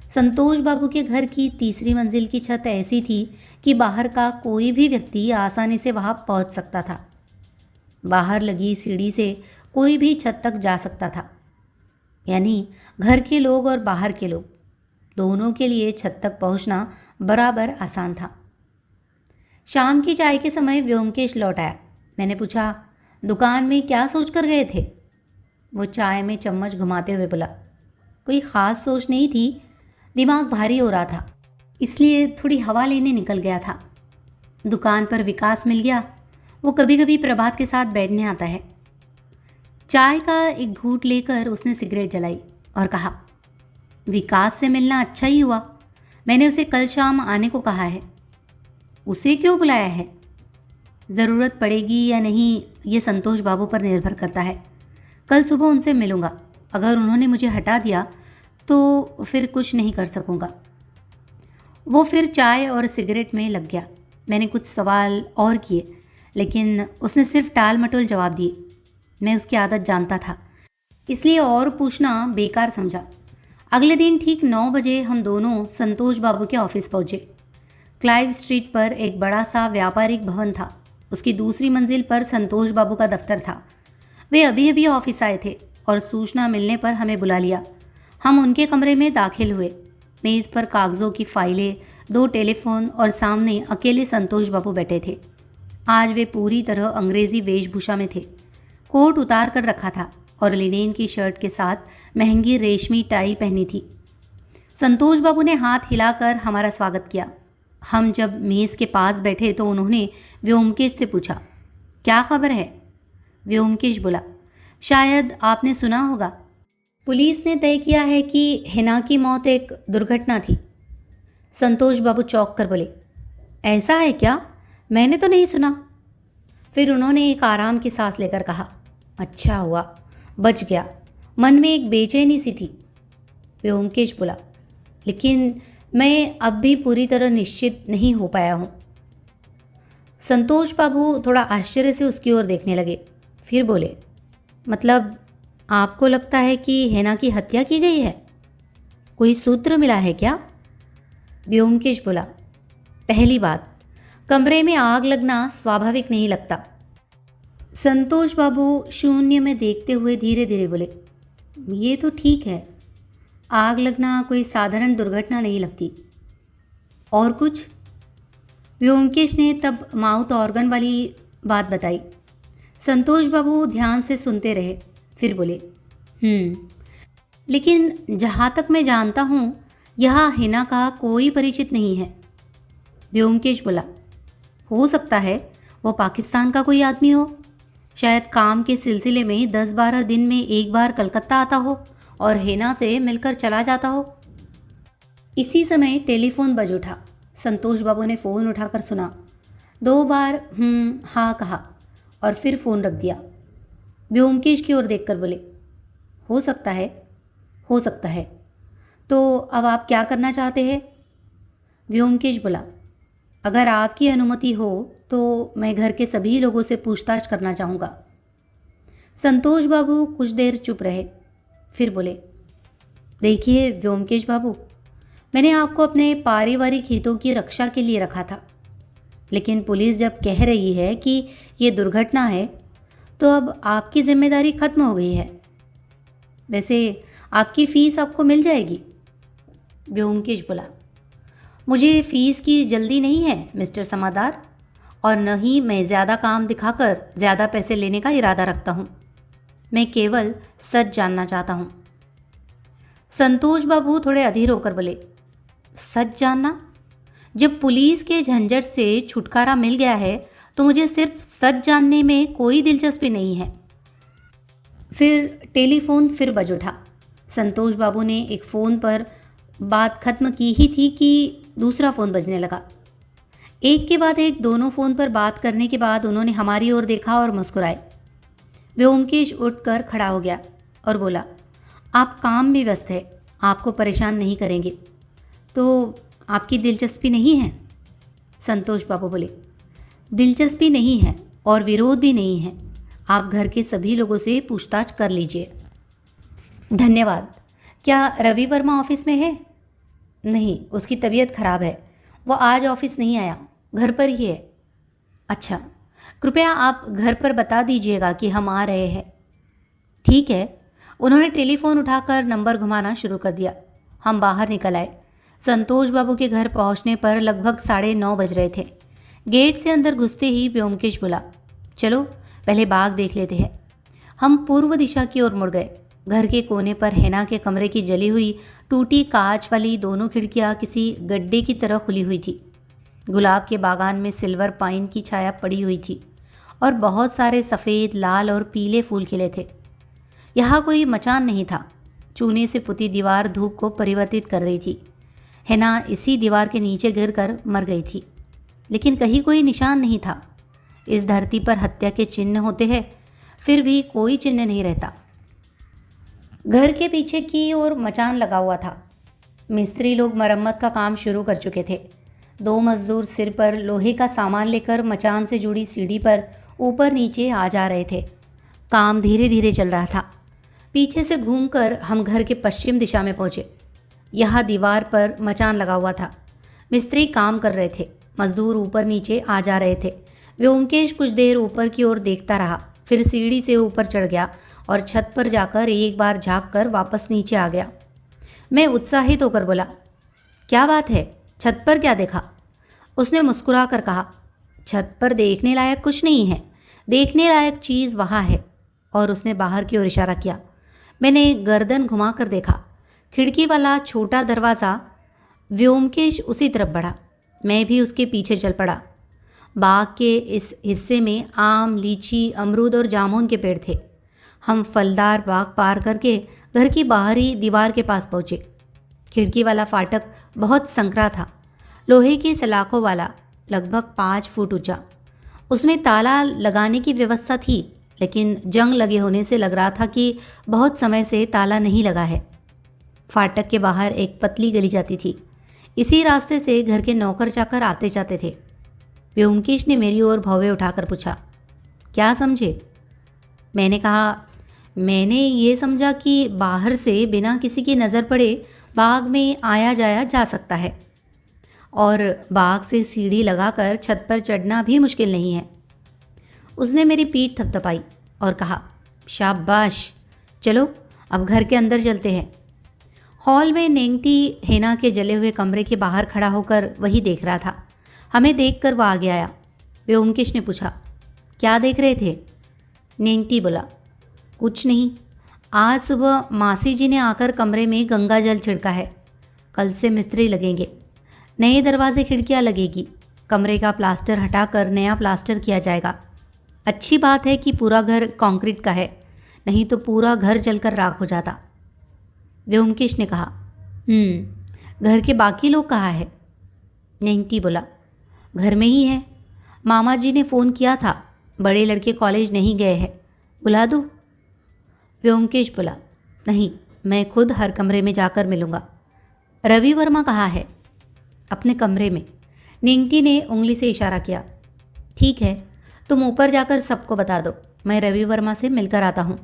संतोष बाबू के घर की 3री मंजिल की छत ऐसी थी कि बाहर का कोई भी व्यक्ति आसानी से वहां पहुंच सकता था। बाहर लगी सीढ़ी से कोई भी छत तक जा सकता था। यानी घर के लोग और बाहर के लोग दोनों के लिए छत तक पहुंचना बराबर आसान था। शाम की चाय के समय व्योमकेश लौट आया। मैंने पूछा, दुकान में क्या सोच कर गए थे? वो चाय में चम्मच घुमाते हुए बोला, कोई ख़ास सोच नहीं थी, दिमाग भारी हो रहा था, इसलिए थोड़ी हवा लेने निकल गया था। दुकान पर विकास मिल गया। वो कभी कभी प्रभात के साथ बैठने आता है। चाय का एक घूंट लेकर उसने सिगरेट जलाई और कहा, विकास से मिलना अच्छा ही हुआ। मैंने उसे कल शाम आने को कहा है। उसे क्यों बुलाया है? ज़रूरत पड़ेगी या नहीं ये संतोष बाबू पर निर्भर करता है। कल सुबह उनसे मिलूँगा। अगर उन्होंने मुझे हटा दिया तो फिर कुछ नहीं कर सकूँगा। वो फिर चाय और सिगरेट में लग गया। मैंने कुछ सवाल और किए, लेकिन उसने सिर्फ टाल मटोल जवाब दिए। मैं उसकी आदत जानता था, इसलिए और पूछना बेकार समझा। अगले दिन ठीक 9 बजे हम दोनों संतोष बाबू के ऑफिस पहुँचे। क्लाइव स्ट्रीट पर एक बड़ा सा व्यापारिक भवन था। उसकी 2री मंजिल पर संतोष बाबू का दफ्तर था। वे अभी अभी ऑफिस आए थे और सूचना मिलने पर हमें बुला लिया। हम उनके कमरे में दाखिल हुए। मेज़ पर कागज़ों की फाइलें, 2 टेलीफोन और सामने अकेले संतोष बाबू बैठे थे। आज वे पूरी तरह अंग्रेजी वेशभूषा में थे। कोट उतार कर रखा था और लिनेन की शर्ट के साथ महंगी रेशमी टाई पहनी थी। संतोष बाबू ने हाथ हिलाकर हमारा स्वागत किया। हम जब मेज़ के पास बैठे तो उन्होंने व्योमकेश से पूछा, क्या खबर है? व्योमकेश बोला, शायद आपने सुना होगा, पुलिस ने तय किया है कि हिना की मौत एक दुर्घटना थी। संतोष बाबू चौंक कर बोले, ऐसा है क्या? मैंने तो नहीं सुना। फिर उन्होंने एक आराम की सांस लेकर कहा, अच्छा हुआ, बच गया। मन में एक बेचैनी सी थी। व्योमकेश बोला, लेकिन मैं अब भी पूरी तरह निश्चित नहीं हो पाया हूँ। संतोष बाबू थोड़ा आश्चर्य से उसकी ओर देखने लगे। फिर बोले, मतलब आपको लगता है कि हेना की हत्या की गई है? कोई सूत्र मिला है क्या? व्योमकेश बोला, पहली बात, कमरे में आग लगना स्वाभाविक नहीं लगता। संतोष बाबू शून्य में देखते हुए धीरे धीरे बोले, ये तो ठीक है, आग लगना कोई साधारण दुर्घटना नहीं लगती। और कुछ? व्योमकेश ने तब माउथ ऑर्गन वाली बात बताई। संतोष बाबू ध्यान से सुनते रहे। फिर बोले, लेकिन जहाँ तक मैं जानता हूँ यहाँ हिना का कोई परिचित नहीं है। व्योमकेश बोला, हो सकता है वो पाकिस्तान का कोई आदमी हो, शायद काम के सिलसिले में 10-12 दिन में एक बार कलकत्ता आता हो और हिना से मिलकर चला जाता हो। इसी समय टेलीफोन बज उठा। संतोष बाबू ने फ़ोन उठाकर सुना, 2 बार हाँ कहा और फिर फ़ोन रख दिया। व्योमकेश की ओर देखकर बोले, हो सकता है, हो सकता है। तो अब आप क्या करना चाहते हैं? व्योमकेश बोला, अगर आपकी अनुमति हो तो मैं घर के सभी लोगों से पूछताछ करना चाहूँगा। संतोष बाबू कुछ देर चुप रहे। फिर बोले, देखिए व्योमकेश बाबू, मैंने आपको अपने पारिवारिक हितों की रक्षा के लिए रखा था, लेकिन पुलिस जब कह रही है कि ये दुर्घटना है तो अब आपकी जिम्मेदारी खत्म हो गई है। वैसे आपकी फ़ीस आपको मिल जाएगी। व्योमकेश बोला, मुझे फ़ीस की जल्दी नहीं है मिस्टर समादार, और न ही मैं ज़्यादा काम दिखाकर ज़्यादा पैसे लेने का इरादा रखता हूँ। मैं केवल सच जानना चाहता हूँ। संतोष बाबू थोड़े अधीर होकर बोले, सच जानना? जब पुलिस के झंझट से छुटकारा मिल गया है तो मुझे सिर्फ सच जानने में कोई दिलचस्पी नहीं है। फिर टेलीफोन फिर बज उठा। संतोष बाबू ने एक फ़ोन पर बात खत्म की ही थी कि दूसरा फ़ोन बजने लगा। एक के बाद एक दोनों फ़ोन पर बात करने के बाद उन्होंने हमारी ओर देखा और मुस्कुराए। व्योमकेश उठकर खड़ा हो गया और बोला, आप काम में व्यस्त है, आपको परेशान नहीं करेंगे। तो आपकी दिलचस्पी नहीं है? संतोष बाबू बोले, दिलचस्पी नहीं है और विरोध भी नहीं है। आप घर के सभी लोगों से पूछताछ कर लीजिए। धन्यवाद। क्या रवि वर्मा ऑफिस में है? नहीं, उसकी तबीयत खराब है, वो आज ऑफिस नहीं आया, घर पर ही है। अच्छा, कृपया आप घर पर बता दीजिएगा कि हम आ रहे हैं। ठीक है। उन्होंने टेलीफोन उठाकर नंबर घुमाना शुरू कर दिया। हम बाहर निकल आए। संतोष बाबू के घर पहुंचने पर लगभग 9:30 बज रहे थे। गेट से अंदर घुसते ही व्योमकेश बोला, चलो पहले बाग देख लेते हैं। हम पूर्व दिशा की ओर मुड़ गए। घर के कोने पर हेना के कमरे की जली हुई टूटी कांच वाली दोनों खिड़कियां किसी गड्ढे की तरह खुली हुई थी। गुलाब के बागान में सिल्वर पाइन की छाया पड़ी हुई थी और बहुत सारे सफ़ेद, लाल और पीले फूल खिले थे। यहाँ कोई मचान नहीं था। चूने से पुती दीवार धूप को परिवर्तित कर रही थी। हेना इसी दीवार के नीचे गिरकर मर गई थी, लेकिन कहीं कोई निशान नहीं था। इस धरती पर हत्या के चिन्ह होते हैं, फिर भी कोई चिन्ह नहीं रहता। घर के पीछे की ओर मचान लगा हुआ था। मिस्त्री लोग मरम्मत का काम शुरू कर चुके थे। 2 मजदूर सिर पर लोहे का सामान लेकर मचान से जुड़ी सीढ़ी पर ऊपर नीचे आ जा रहे थे। काम धीरे धीरे चल रहा था। पीछे से घूमकर हम घर के पश्चिम दिशा में पहुँचे। यहाँ दीवार पर मचान लगा हुआ था। मिस्त्री काम कर रहे थे, मजदूर ऊपर नीचे आ जा रहे थे। व्योमकेश कुछ देर ऊपर की ओर देखता रहा, फिर सीढ़ी से ऊपर चढ़ गया और छत पर जाकर एक बार झाँक कर वापस नीचे आ गया। मैं उत्साहित होकर बोला, क्या बात है, छत पर क्या देखा? उसने मुस्कुरा कर कहा, छत पर देखने लायक कुछ नहीं है, देखने लायक चीज़ वहाँ है। और उसने बाहर की ओर इशारा किया। मैंने गर्दन घुमा कर देखा। खिड़की वाला छोटा दरवाज़ा। व्योमकेश उसी तरफ बढ़ा। मैं भी उसके पीछे चल पड़ा। बाग के इस हिस्से में आम, लीची, अमरूद और जामुन के पेड़ थे। हम फलदार बाग पार करके घर की बाहरी दीवार के पास पहुँचे। खिड़की वाला फाटक बहुत संकरा था, लोहे की सलाखों वाला, लगभग 5 फुट ऊंचा। उसमें ताला लगाने की व्यवस्था थी, लेकिन जंग लगे होने से लग रहा था कि बहुत समय से ताला नहीं लगा है। फाटक के बाहर एक पतली गली जाती थी। इसी रास्ते से घर के नौकर चाकर आते जाते थे। व्योमकेश ने मेरी ओर भौवे उठाकर पूछा, क्या समझे? मैंने कहा, मैंने ये समझा कि बाहर से बिना किसी की नज़र पड़े बाग में आया जाया जा सकता है और बाग से सीढ़ी लगाकर छत पर चढ़ना भी मुश्किल नहीं है। उसने मेरी पीठ थपथपाई और कहा, शाबाश, चलो अब घर के अंदर चलते हैं। हॉल में नेंगटी हेना के जले हुए कमरे के बाहर खड़ा होकर वही देख रहा था। हमें देखकर वह आगे आया। व्योमकेश ने पूछा, क्या देख रहे थे? नेंगटी बोला, कुछ नहीं, आज सुबह मासी जी ने आकर कमरे में गंगा जल छिड़का है। कल से मिस्त्री लगेंगे, नए दरवाजे खिड़कियाँ लगेगी, कमरे का प्लास्टर हटाकर नया प्लास्टर किया जाएगा। अच्छी बात है कि पूरा घर कंक्रीट का है, नहीं तो पूरा घर जलकर राख हो जाता। व्योमकेश ने कहा, घर के बाकी लोग कहाँ है? नेंगटी बोला, घर में ही है। मामा जी ने फ़ोन किया था, बड़े लड़के कॉलेज नहीं गए हैं, बुला दो? व्योमकेश बोला, नहीं, मैं खुद हर कमरे में जाकर मिलूँगा। रवि वर्मा कहाँ है? अपने कमरे में। नेंगटी ने उंगली से इशारा किया। ठीक है, तुम ऊपर जाकर सबको बता दो, मैं रवि वर्मा से मिलकर आता हूँ।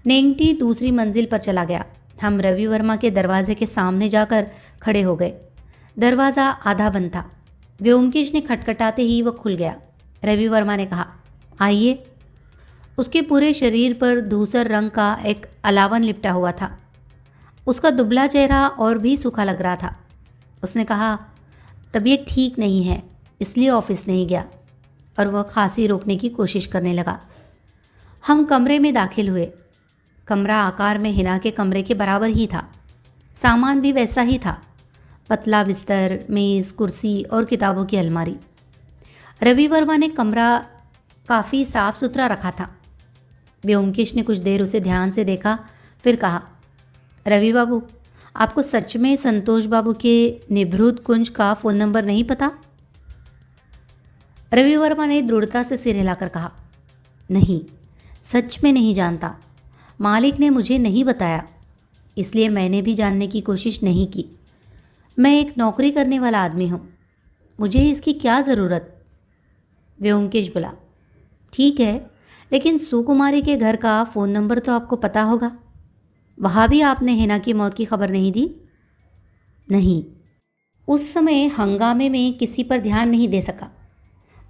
नेंगटी दूसरी मंजिल पर चला गया। हम रवि वर्मा के दरवाजे के सामने जाकर खड़े हो गए। दरवाज़ा आधा बंद था। व्योमकेश ने खटखटाते ही वह खुल गया। रवि वर्मा ने कहा, आइए। उसके पूरे शरीर पर धूसर रंग का एक अलावन लिपटा हुआ था। उसका दुबला चेहरा और भी सूखा लग रहा था। उसने कहा, तबीयत ठीक नहीं है, इसलिए ऑफिस नहीं गया, और वह खांसी रोकने की कोशिश करने लगा। हम कमरे में दाखिल हुए। कमरा आकार में हिना के कमरे के बराबर ही था। सामान भी वैसा ही था, पतला बिस्तर, मेज़, कुर्सी और किताबों की अलमारी। रवि वर्मा ने कमरा काफ़ी साफ सुथरा रखा था। व्योमकेश ने कुछ देर उसे ध्यान से देखा, फिर कहा, रवि बाबू, आपको सच में संतोष बाबू के निभृत कुंज का फ़ोन नंबर नहीं पता? रवि वर्मा ने दृढ़ता से सिर हिलाकर कहा, नहीं, सच में नहीं जानता। मालिक ने मुझे नहीं बताया, इसलिए मैंने भी जानने की कोशिश नहीं की। मैं एक नौकरी करने वाला आदमी हूँ, मुझे इसकी क्या ज़रूरत? व्योमकेश बोला, ठीक है, लेकिन सुकुमारी के घर का फ़ोन नंबर तो आपको पता होगा। वहाँ भी आपने हिना की मौत की खबर नहीं दी? नहीं, उस समय हंगामे में किसी पर ध्यान नहीं दे सका।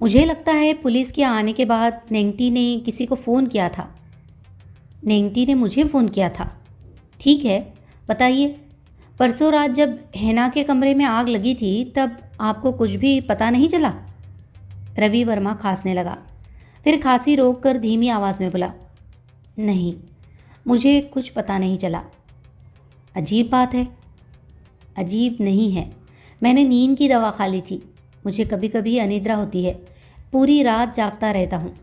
मुझे लगता है पुलिस के आने के बाद नेंगटी ने किसी को फ़ोन किया था। नेंगटी ने मुझे फ़ोन किया था। ठीक है, बताइए, परसों रात जब हिना के कमरे में आग लगी थी तब आपको कुछ भी पता नहीं चला? रवि वर्मा खांसने लगा, फिर खांसी रोक कर धीमी आवाज़ में बोला, नहीं, मुझे कुछ पता नहीं चला। अजीब बात है। अजीब नहीं है, मैंने नींद की दवा खा ली थी। मुझे कभी कभी अनिद्रा होती है, पूरी रात जागता रहता हूँ।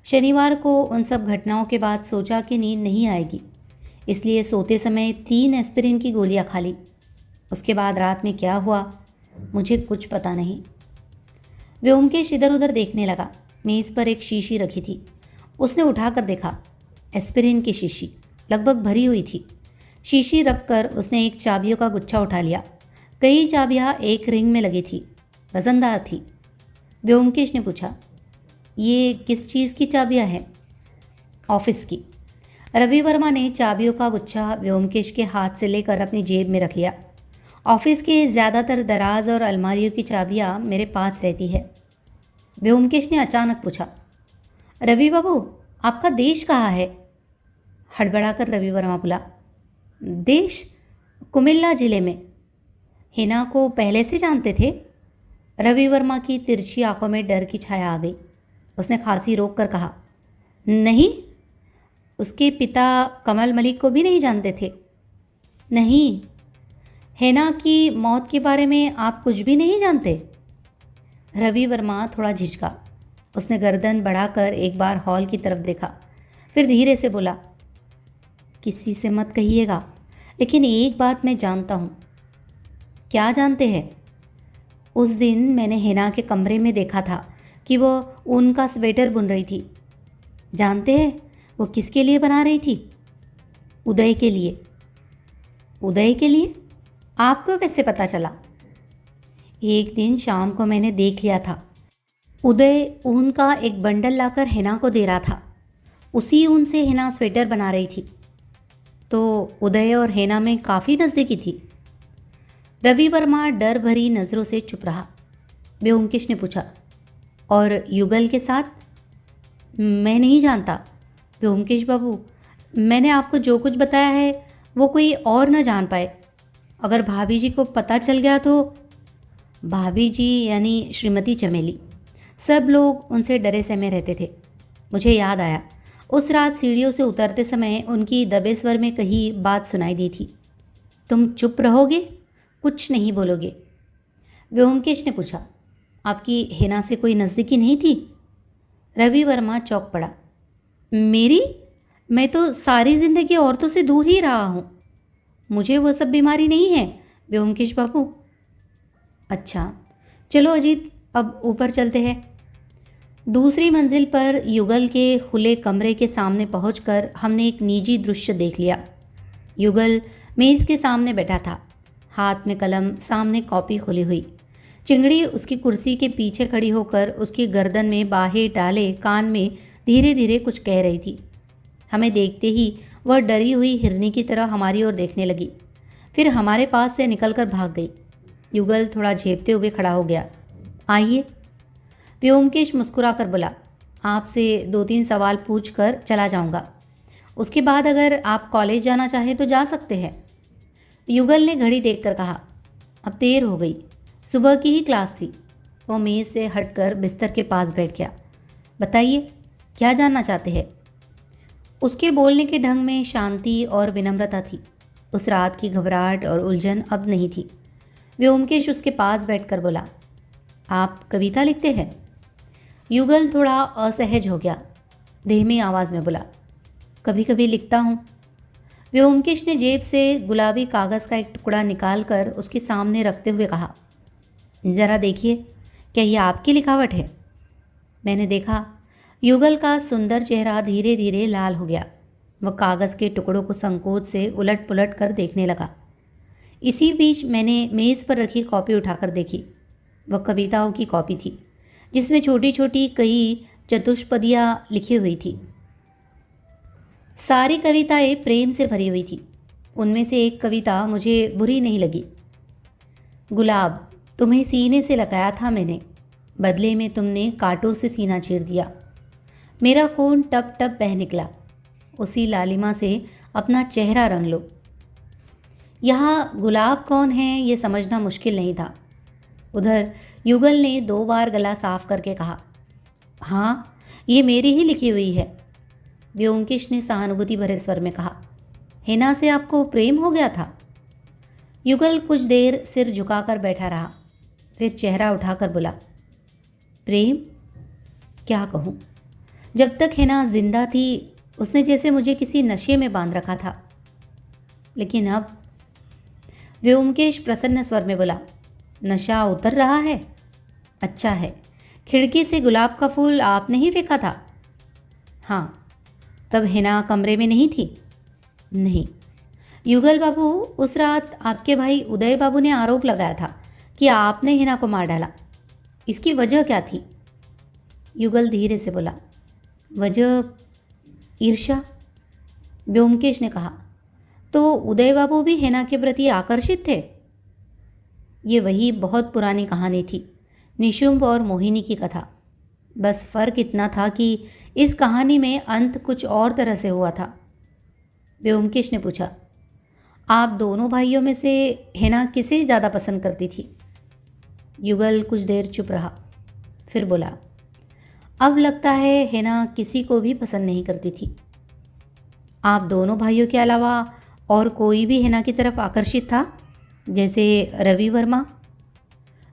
शनिवार को उन सब घटनाओं के बाद सोचा कि नींद नहीं आएगी, इसलिए सोते समय 3 एस्पिरिन की गोलियाँ खा ली। उसके बाद रात में क्या हुआ मुझे कुछ पता नहीं। व्योमकेश इधर उधर देखने लगा। मेज़ पर एक शीशी रखी थी। उसने उठाकर देखा, एस्पिरिन की शीशी लगभग भरी हुई थी। शीशी रखकर उसने एक चाबियों का गुच्छा उठा लिया। कई चाबियाँ एक रिंग में लगी थी, वजनदार थी। व्योमकेश ने पूछा, ये किस चीज़ की चाबियाँ हैं? ऑफिस की। रवि वर्मा ने चाबियों का गुच्छा व्योमकेश के हाथ से लेकर अपनी जेब में रख लिया। ऑफिस के ज़्यादातर दराज और अलमारियों की चाबियाँ मेरे पास रहती है। व्योमकेश ने अचानक पूछा, रवि बाबू, आपका देश कहाँ है? हड़बड़ाकर रवि वर्मा बोला, देश कुमिल्ला जिले में। हिना को पहले से जानते थे? रवि वर्मा की तिरछी आंखों में डर की छाया आ गई। उसने खांसी रोक कर कहा, नहीं। उसके पिता कमल मलिक को भी नहीं जानते थे? नहीं। हिना की मौत के बारे में आप कुछ भी नहीं जानते? रवि वर्मा थोड़ा झिझका। उसने गर्दन बढ़ाकर एक बार हॉल की तरफ देखा, फिर धीरे से बोला, किसी से मत कहिएगा, लेकिन एक बात मैं जानता हूँ। क्या जानते हैं? उस दिन मैंने हिना के कमरे में देखा था कि वो ऊन का स्वेटर बुन रही थी। जानते हैं वो किसके लिए बना रही थी? उदय के लिए। उदय के लिए? आपको कैसे पता चला? एक दिन शाम को मैंने देख लिया था। उदय ऊन का एक बंडल लाकर हिना को दे रहा था। उसी ऊन से हिना स्वेटर बना रही थी। तो उदय और हिना में काफ़ी नज़दीकी थी। रवि वर्मा डर भरी नज़रों से चुप रहा। व्योमकेश ने पूछा, और युगल के साथ? मैं नहीं जानता व्योमकेश बाबू। मैंने आपको जो कुछ बताया है वो कोई और न जान पाए। अगर भाभी जी को पता चल गया तो? भाभी जी यानी श्रीमती चमेली। सब लोग उनसे डरे सहमे रहते थे। मुझे याद आया, उस रात सीढ़ियों से उतरते समय उनकी दबे स्वर में कही बात सुनाई दी थी, तुम चुप रहोगे, कुछ नहीं बोलोगे? व्योमकेश ने पूछा, आपकी हिना से कोई नज़दीकी नहीं थी? रवि वर्मा चौंक पड़ा। मेरी? मैं तो सारी ज़िंदगी औरतों से दूर ही रहा हूँ। मुझे वो सब बीमारी नहीं है व्योमकेश बाबू। अच्छा, चलो अजीत, अब ऊपर चलते हैं। दूसरी मंजिल पर युगल के खुले कमरे के सामने पहुंचकर हमने एक निजी दृश्य देख लिया। युगल मेज़ के सामने बैठा था, हाथ में कलम, सामने कॉपी खोली हुई। चिंगड़ी उसकी कुर्सी के पीछे खड़ी होकर उसकी गर्दन में बाहें डाले कान में धीरे धीरे कुछ कह रही थी। हमें देखते ही वह डरी हुई हिरनी की तरह हमारी ओर देखने लगी, फिर हमारे पास से निकलकर भाग गई। युगल थोड़ा झेपते हुए खड़ा हो गया। आइए। व्योमकेश मुस्कुराकर बोला, आपसे 2-3 सवाल पूछकर चला जाऊंगा। उसके बाद अगर आप कॉलेज जाना चाहें तो जा सकते हैं। युगल ने घड़ी देखकर कहा, अब देर हो गई, सुबह की ही क्लास थी। वो मेज़ से हटकर बिस्तर के पास बैठ गया। बताइए, क्या जानना चाहते हैं? उसके बोलने के ढंग में शांति और विनम्रता थी। उस रात की घबराहट और उलझन अब नहीं थी। व्योमकेश उसके पास बैठकर बोला, आप कविता लिखते हैं? युगल थोड़ा असहज हो गया, धीमी आवाज़ में बोला, कभी कभी लिखता हूँ। व्योमकेश ने जेब से गुलाबी कागज़ का एक टुकड़ा निकालकर उसके सामने रखते हुए कहा, ज़रा देखिए, क्या यह आपकी लिखावट है? मैंने देखा। युगल का सुंदर चेहरा धीरे धीरे लाल हो गया। वह कागज़ के टुकड़ों को संकोच से उलट पुलट कर देखने लगा। इसी बीच मैंने मेज़ पर रखी कॉपी उठाकर देखी। वह कविताओं की कॉपी थी, जिसमें छोटी छोटी कई चतुष्पदियाँ लिखी हुई थी। सारी कविताएं प्रेम से भरी हुई थी। उनमें से एक कविता मुझे बुरी नहीं लगी। गुलाब, तुम्हें सीने से लगाया था मैंने, बदले में तुमने कांटों से सीना चीर दिया। मेरा खून टप टप बह निकला, उसी लालिमा से अपना चेहरा रंग लो। यहाँ गुलाब कौन है ये समझना मुश्किल नहीं था। उधर युगल ने 2 बार गला साफ करके कहा, हाँ, ये मेरी ही लिखी हुई है। व्योमकेश ने सहानुभूति भरे स्वर में कहा, हिना से आपको प्रेम हो गया था? युगल कुछ देर सिर झुकाकर बैठा रहा, फिर चेहरा उठाकर बोला, प्रेम? क्या कहूँ, जब तक हिना जिंदा थी उसने जैसे मुझे किसी नशे में बांध रखा था, लेकिन अब? व्योमकेश प्रसन्न स्वर में बोला, नशा उतर रहा है? अच्छा है। खिड़की से गुलाब का फूल आपने ही फेंका था? हाँ। तब हिना कमरे में नहीं थी? नहीं। युगल बाबू, उस रात आपके भाई उदय बाबू ने आरोप लगाया था कि आपने हिना को मार डाला। इसकी वजह क्या थी? युगल धीरे से बोला, वजह ईर्ष्या। व्योमकेश ने कहा, तो उदय बाबू भी हिना के प्रति आकर्षित थे? ये वही बहुत पुरानी कहानी थी, निशुंभ और मोहिनी की कथा। बस फ़र्क इतना था कि इस कहानी में अंत कुछ और तरह से हुआ था। व्योमकेश ने पूछा, आप दोनों भाइयों में से हिना किसे ज़्यादा पसंद करती थी? युगल कुछ देर चुप रहा, फिर बोला, अब लगता है हिना किसी को भी पसंद नहीं करती थी। आप दोनों भाइयों के अलावा और कोई भी हिना की तरफ आकर्षित था, जैसे रवि वर्मा?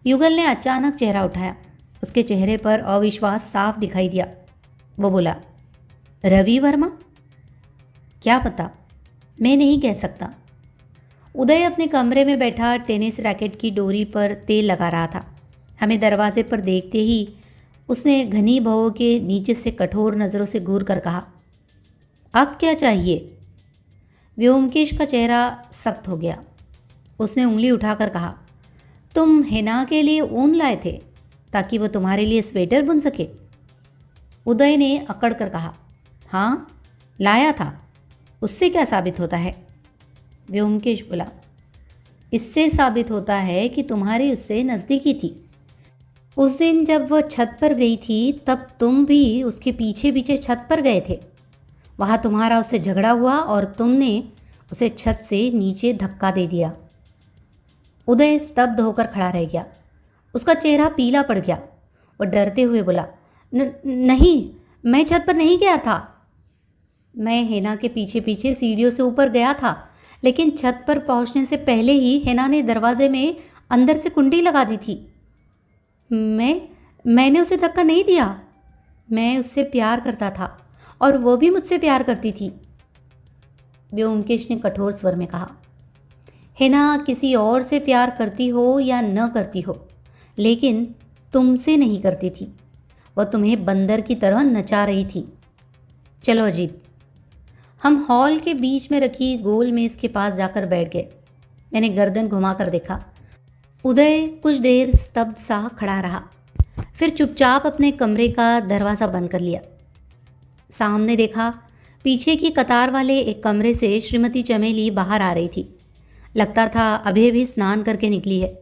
युगल ने अचानक चेहरा उठाया। उसके चेहरे पर अविश्वास साफ दिखाई दिया। वो बोला, रवि वर्मा? क्या पता, मैं नहीं कह सकता। उदय अपने कमरे में बैठा टेनिस रैकेट की डोरी पर तेल लगा रहा था। हमें दरवाजे पर देखते ही उसने घनी भौं के नीचे से कठोर नज़रों से घूर कर कहा, अब क्या चाहिए? व्योमकेश का चेहरा सख्त हो गया। उसने उंगली उठाकर कहा, तुम हिना के लिए ऊन लाए थे ताकि वो तुम्हारे लिए स्वेटर बुन सके? उदय ने अकड़ कर कहा, हाँ लाया था, उससे क्या साबित होता है? व्योमकेश बोला, इससे साबित होता है कि तुम्हारी उससे नज़दीकी थी। उस दिन जब वह छत पर गई थी तब तुम भी उसके पीछे पीछे छत पर गए थे। वहाँ तुम्हारा उससे झगड़ा हुआ और तुमने उसे छत से नीचे धक्का दे दिया। उदय स्तब्ध होकर खड़ा रह गया। उसका चेहरा पीला पड़ गया। वह डरते हुए बोला, नहीं, मैं छत पर नहीं गया था। मैं हिना के पीछे पीछे सीढ़ियों से ऊपर गया था, लेकिन छत पर पहुंचने से पहले ही हिना ने दरवाजे में अंदर से कुंडी लगा दी थी। मैंने उसे धक्का नहीं दिया। मैं उससे प्यार करता था और वो भी मुझसे प्यार करती थी। व्योमकेश ने कठोर स्वर में कहा, हिना किसी और से प्यार करती हो या न करती हो, लेकिन तुमसे नहीं करती थी। वह तुम्हें बंदर की तरह नचा रही थी। चलो अजीत। हम हॉल के बीच में रखी गोल मेज़ के पास जाकर बैठ गए। मैंने गर्दन घुमाकर देखा। उदय कुछ देर स्तब्ध सा खड़ा रहा, फिर चुपचाप अपने कमरे का दरवाज़ा बंद कर लिया। सामने देखा, पीछे की कतार वाले एक कमरे से श्रीमती चमेली बाहर आ रही थी। लगता था अभी भी स्नान करके निकली है।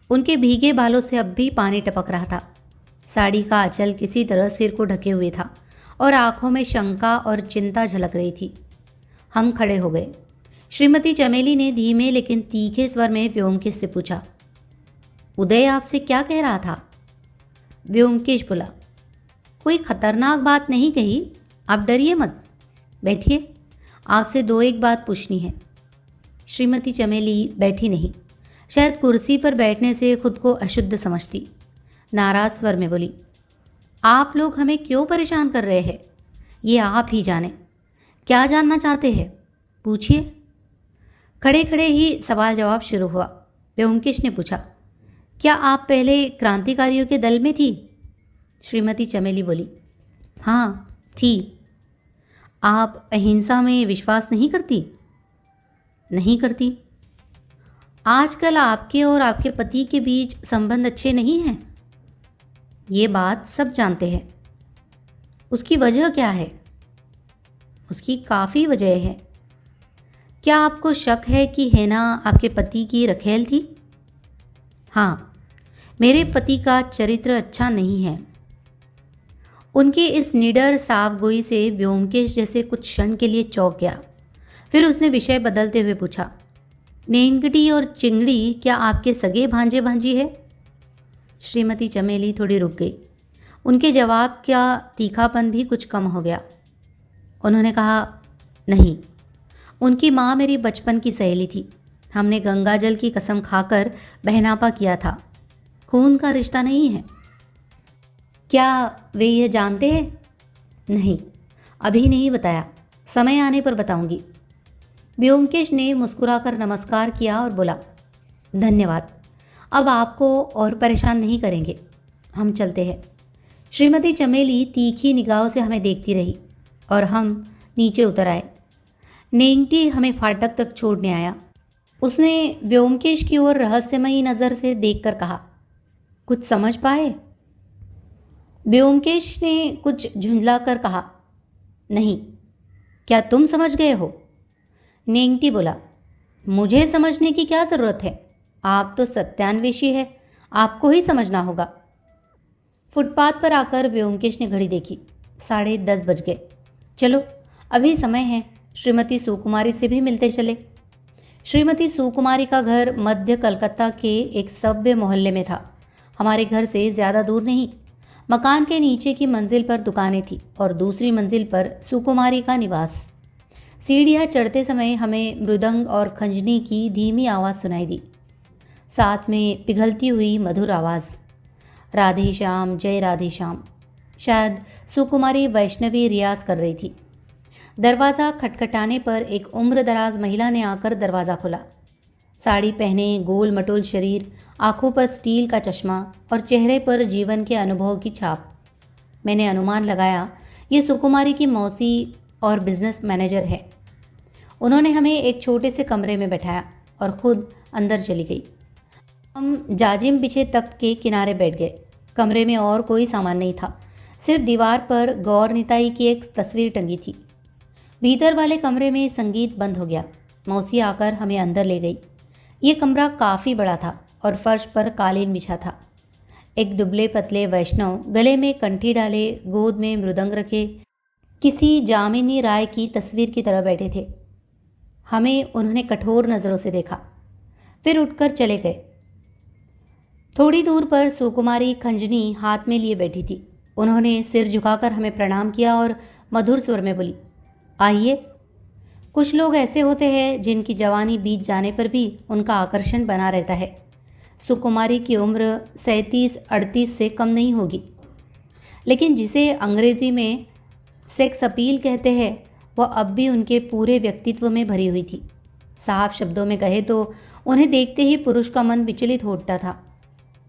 उनके भीगे बालों से अब भी पानी टपक रहा था। साड़ी का आंचल किसी तरह सिर को ढके हुए था और आंखों में शंका और चिंता झलक रही थी। हम खड़े हो गए। श्रीमती चमेली ने धीमे लेकिन तीखे स्वर में व्योमकेश से पूछा, उदय आपसे क्या कह रहा था? व्योमकेश बोला, कोई खतरनाक बात नहीं कही, आप डरिए मत, बैठिए, आपसे दो एक बात पूछनी है। श्रीमती चमेली बैठी नहीं। शायद कुर्सी पर बैठने से खुद को अशुद्ध समझती। नाराज स्वर में बोली, आप लोग हमें क्यों परेशान कर रहे हैं? ये आप ही जाने। क्या जानना चाहते हैं? पूछिए। खड़े खड़े ही सवाल जवाब शुरू हुआ। व्योमकेश ने पूछा, क्या आप पहले क्रांतिकारियों के दल में थी? श्रीमती चमेली बोली, हाँ थी। आप अहिंसा में विश्वास नहीं करती? नहीं करती। आजकल आपके और आपके पति के बीच संबंध अच्छे नहीं हैं। ये बात सब जानते हैं। उसकी वजह क्या है? उसकी काफ़ी वजह है। क्या आपको शक है कि हिना आपके पति की रखेल थी? हाँ, मेरे पति का चरित्र अच्छा नहीं है। उनके इस निडर साफगोई से व्योमकेश जैसे कुछ क्षण के लिए चौंक गया। फिर उसने विषय बदलते हुए पूछा, नेंगटी और चिंगड़ी क्या आपके सगे भांजे भांजी है? श्रीमती चमेली थोड़ी रुक गई। उनके जवाब का तीखापन भी कुछ कम हो गया। उन्होंने कहा, नहीं, उनकी माँ मेरी बचपन की सहेली थी। हमने गंगा जल की कसम खाकर बहनापा किया था। खून का रिश्ता नहीं है। क्या वे यह जानते हैं? नहीं, अभी नहीं बताया, समय आने पर बताऊंगी। व्योमकेश ने मुस्कुराकर नमस्कार किया और बोला, धन्यवाद, अब आपको और परेशान नहीं करेंगे, हम चलते हैं। श्रीमती चमेली तीखी निगाहों से हमें देखती रही और हम नीचे उतर आए। नेंगटी हमें फाटक तक छोड़ने आया। उसने व्योमकेश की ओर रहस्यमयी नज़र से देखकर कहा, कुछ समझ पाए? व्योमकेश ने कुछ झुंझलाकर कहा, नहीं। क्या तुम समझ गए हो? नेंगटी बोला, मुझे समझने की क्या ज़रूरत है? आप तो सत्यान्वेषी है, आपको ही समझना होगा। फुटपाथ पर आकर व्योमकेश ने घड़ी देखी। 10:30 बज गए। चलो, अभी समय है, श्रीमती सुकुमारी से भी मिलते चले। श्रीमती सुकुमारी का घर मध्य कलकत्ता के एक सभ्य मोहल्ले में था। हमारे घर से ज़्यादा दूर नहीं। मकान के नीचे की मंजिल पर दुकानें थी और दूसरी मंजिल पर सुकुमारी का निवास। सीढ़ियाँ चढ़ते समय हमें मृदंग और खंजनी की धीमी आवाज़ सुनाई दी, साथ में पिघलती हुई मधुर आवाज़, राधे श्याम जय राधे श्याम। शायद सुकुमारी वैष्णवी रियाज कर रही थी। दरवाज़ा खटखटाने पर एक उम्रदराज महिला ने आकर दरवाज़ा खोला। साड़ी पहने, गोल मटोल शरीर, आंखों पर स्टील का चश्मा और चेहरे पर जीवन के अनुभव की छाप। मैंने अनुमान लगाया ये सुकुमारी की मौसी और बिजनेस मैनेजर है। उन्होंने हमें एक छोटे से कमरे में बैठाया और ख़ुद अंदर चली गई। हम जाजिम बिछे तख्त के किनारे बैठ गए। कमरे में और कोई सामान नहीं था, सिर्फ दीवार पर गौर निताई की एक तस्वीर टंगी थी। भीतर वाले कमरे में संगीत बंद हो गया। मौसी आकर हमें अंदर ले गई। ये कमरा काफ़ी बड़ा था और फर्श पर कालीन बिछा था। एक दुबले पतले वैष्णव गले में कंठी डाले, गोद में मृदंग रखे, किसी जामिनी राय की तस्वीर की तरह बैठे थे। हमें उन्होंने कठोर नज़रों से देखा, फिर उठकर चले गए। थोड़ी दूर पर सुकुमारी खंजनी हाथ में लिए बैठी थी। उन्होंने सिर झुकाकर हमें प्रणाम किया और मधुर स्वर में बोली, आइए। कुछ लोग ऐसे होते हैं जिनकी जवानी बीत जाने पर भी उनका आकर्षण बना रहता है। सुकुमारी की उम्र 37-38 से कम नहीं होगी, लेकिन जिसे अंग्रेज़ी में सेक्स अपील कहते हैं वह अब भी उनके पूरे व्यक्तित्व में भरी हुई थी। साफ शब्दों में कहे तो उन्हें देखते ही पुरुष का मन विचलित हो उठता था।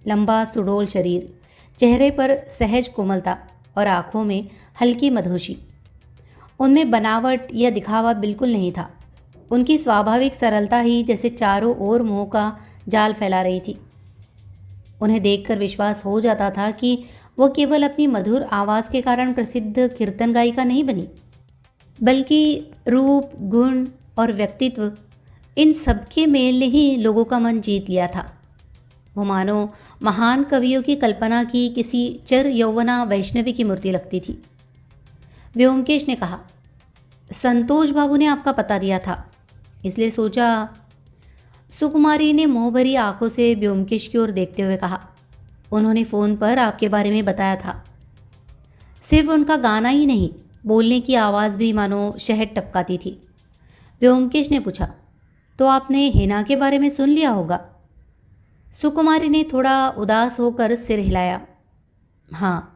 लंबा सुडौल शरीर, चेहरे पर सहज कोमलता और आँखों में हल्की मधोशी। उनमें बनावट या दिखावा बिल्कुल नहीं था। उनकी स्वाभाविक सरलता ही जैसे चारों ओर मोह का जाल फैला रही थी। उन्हें देखकर विश्वास हो जाता था कि वो केवल अपनी मधुर आवाज़ के कारण प्रसिद्ध कीर्तन गायिका नहीं बनी, बल्कि रूप, गुण और व्यक्तित्व, इन सबके मेल ने ही लोगों का मन जीत लिया था। वो मानो महान कवियों की कल्पना की किसी चर यौवना वैष्णवी की मूर्ति लगती थी। व्योमकेश ने कहा, संतोष बाबू ने आपका पता दिया था, इसलिए सोचा। सुकुमारी ने मोह भरी आंखों से व्योमकेश की ओर देखते हुए कहा, उन्होंने फ़ोन पर आपके बारे में बताया था। सिर्फ उनका गाना ही नहीं, बोलने की आवाज़ भी मानो शहद टपकाती थी। व्योमकेश ने पूछा, तो आपने हिना के बारे में सुन लिया होगा? सुकुमारी ने थोड़ा उदास होकर सिर हिलाया। हाँ,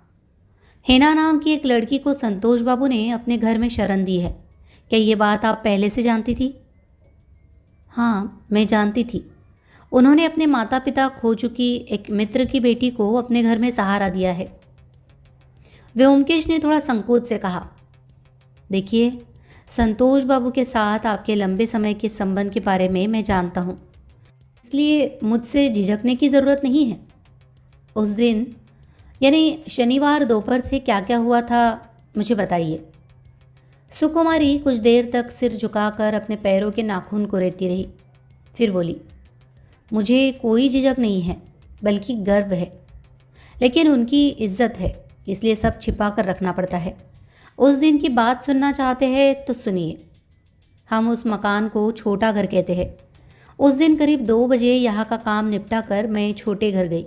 हिना नाम की एक लड़की को संतोष बाबू ने अपने घर में शरण दी है। क्या ये बात आप पहले से जानती थी? हाँ, मैं जानती थी। उन्होंने अपने माता पिता खो चुकी एक मित्र की बेटी को अपने घर में सहारा दिया है। व्योमकेश ने थोड़ा संकोच से कहा, देखिए, संतोष बाबू के साथ आपके लंबे समय के संबंध के बारे में मैं जानता हूँ, इसलिए मुझसे झिझकने की ज़रूरत नहीं है। उस दिन यानी शनिवार दोपहर से क्या क्या हुआ था मुझे बताइए। सुकुमारी कुछ देर तक सिर झुकाकर अपने पैरों के नाखून को रेती रही, फिर बोली, मुझे कोई झिझक नहीं है, बल्कि गर्व है, लेकिन उनकी इज्जत है, इसलिए सब छिपा कर रखना पड़ता है। उस दिन की बात सुनना चाहते हैं तो सुनिए। हम उस मकान को छोटा घर कहते हैं। उस दिन करीब 2 बजे यहाँ का काम निपटा कर मैं छोटे घर गई।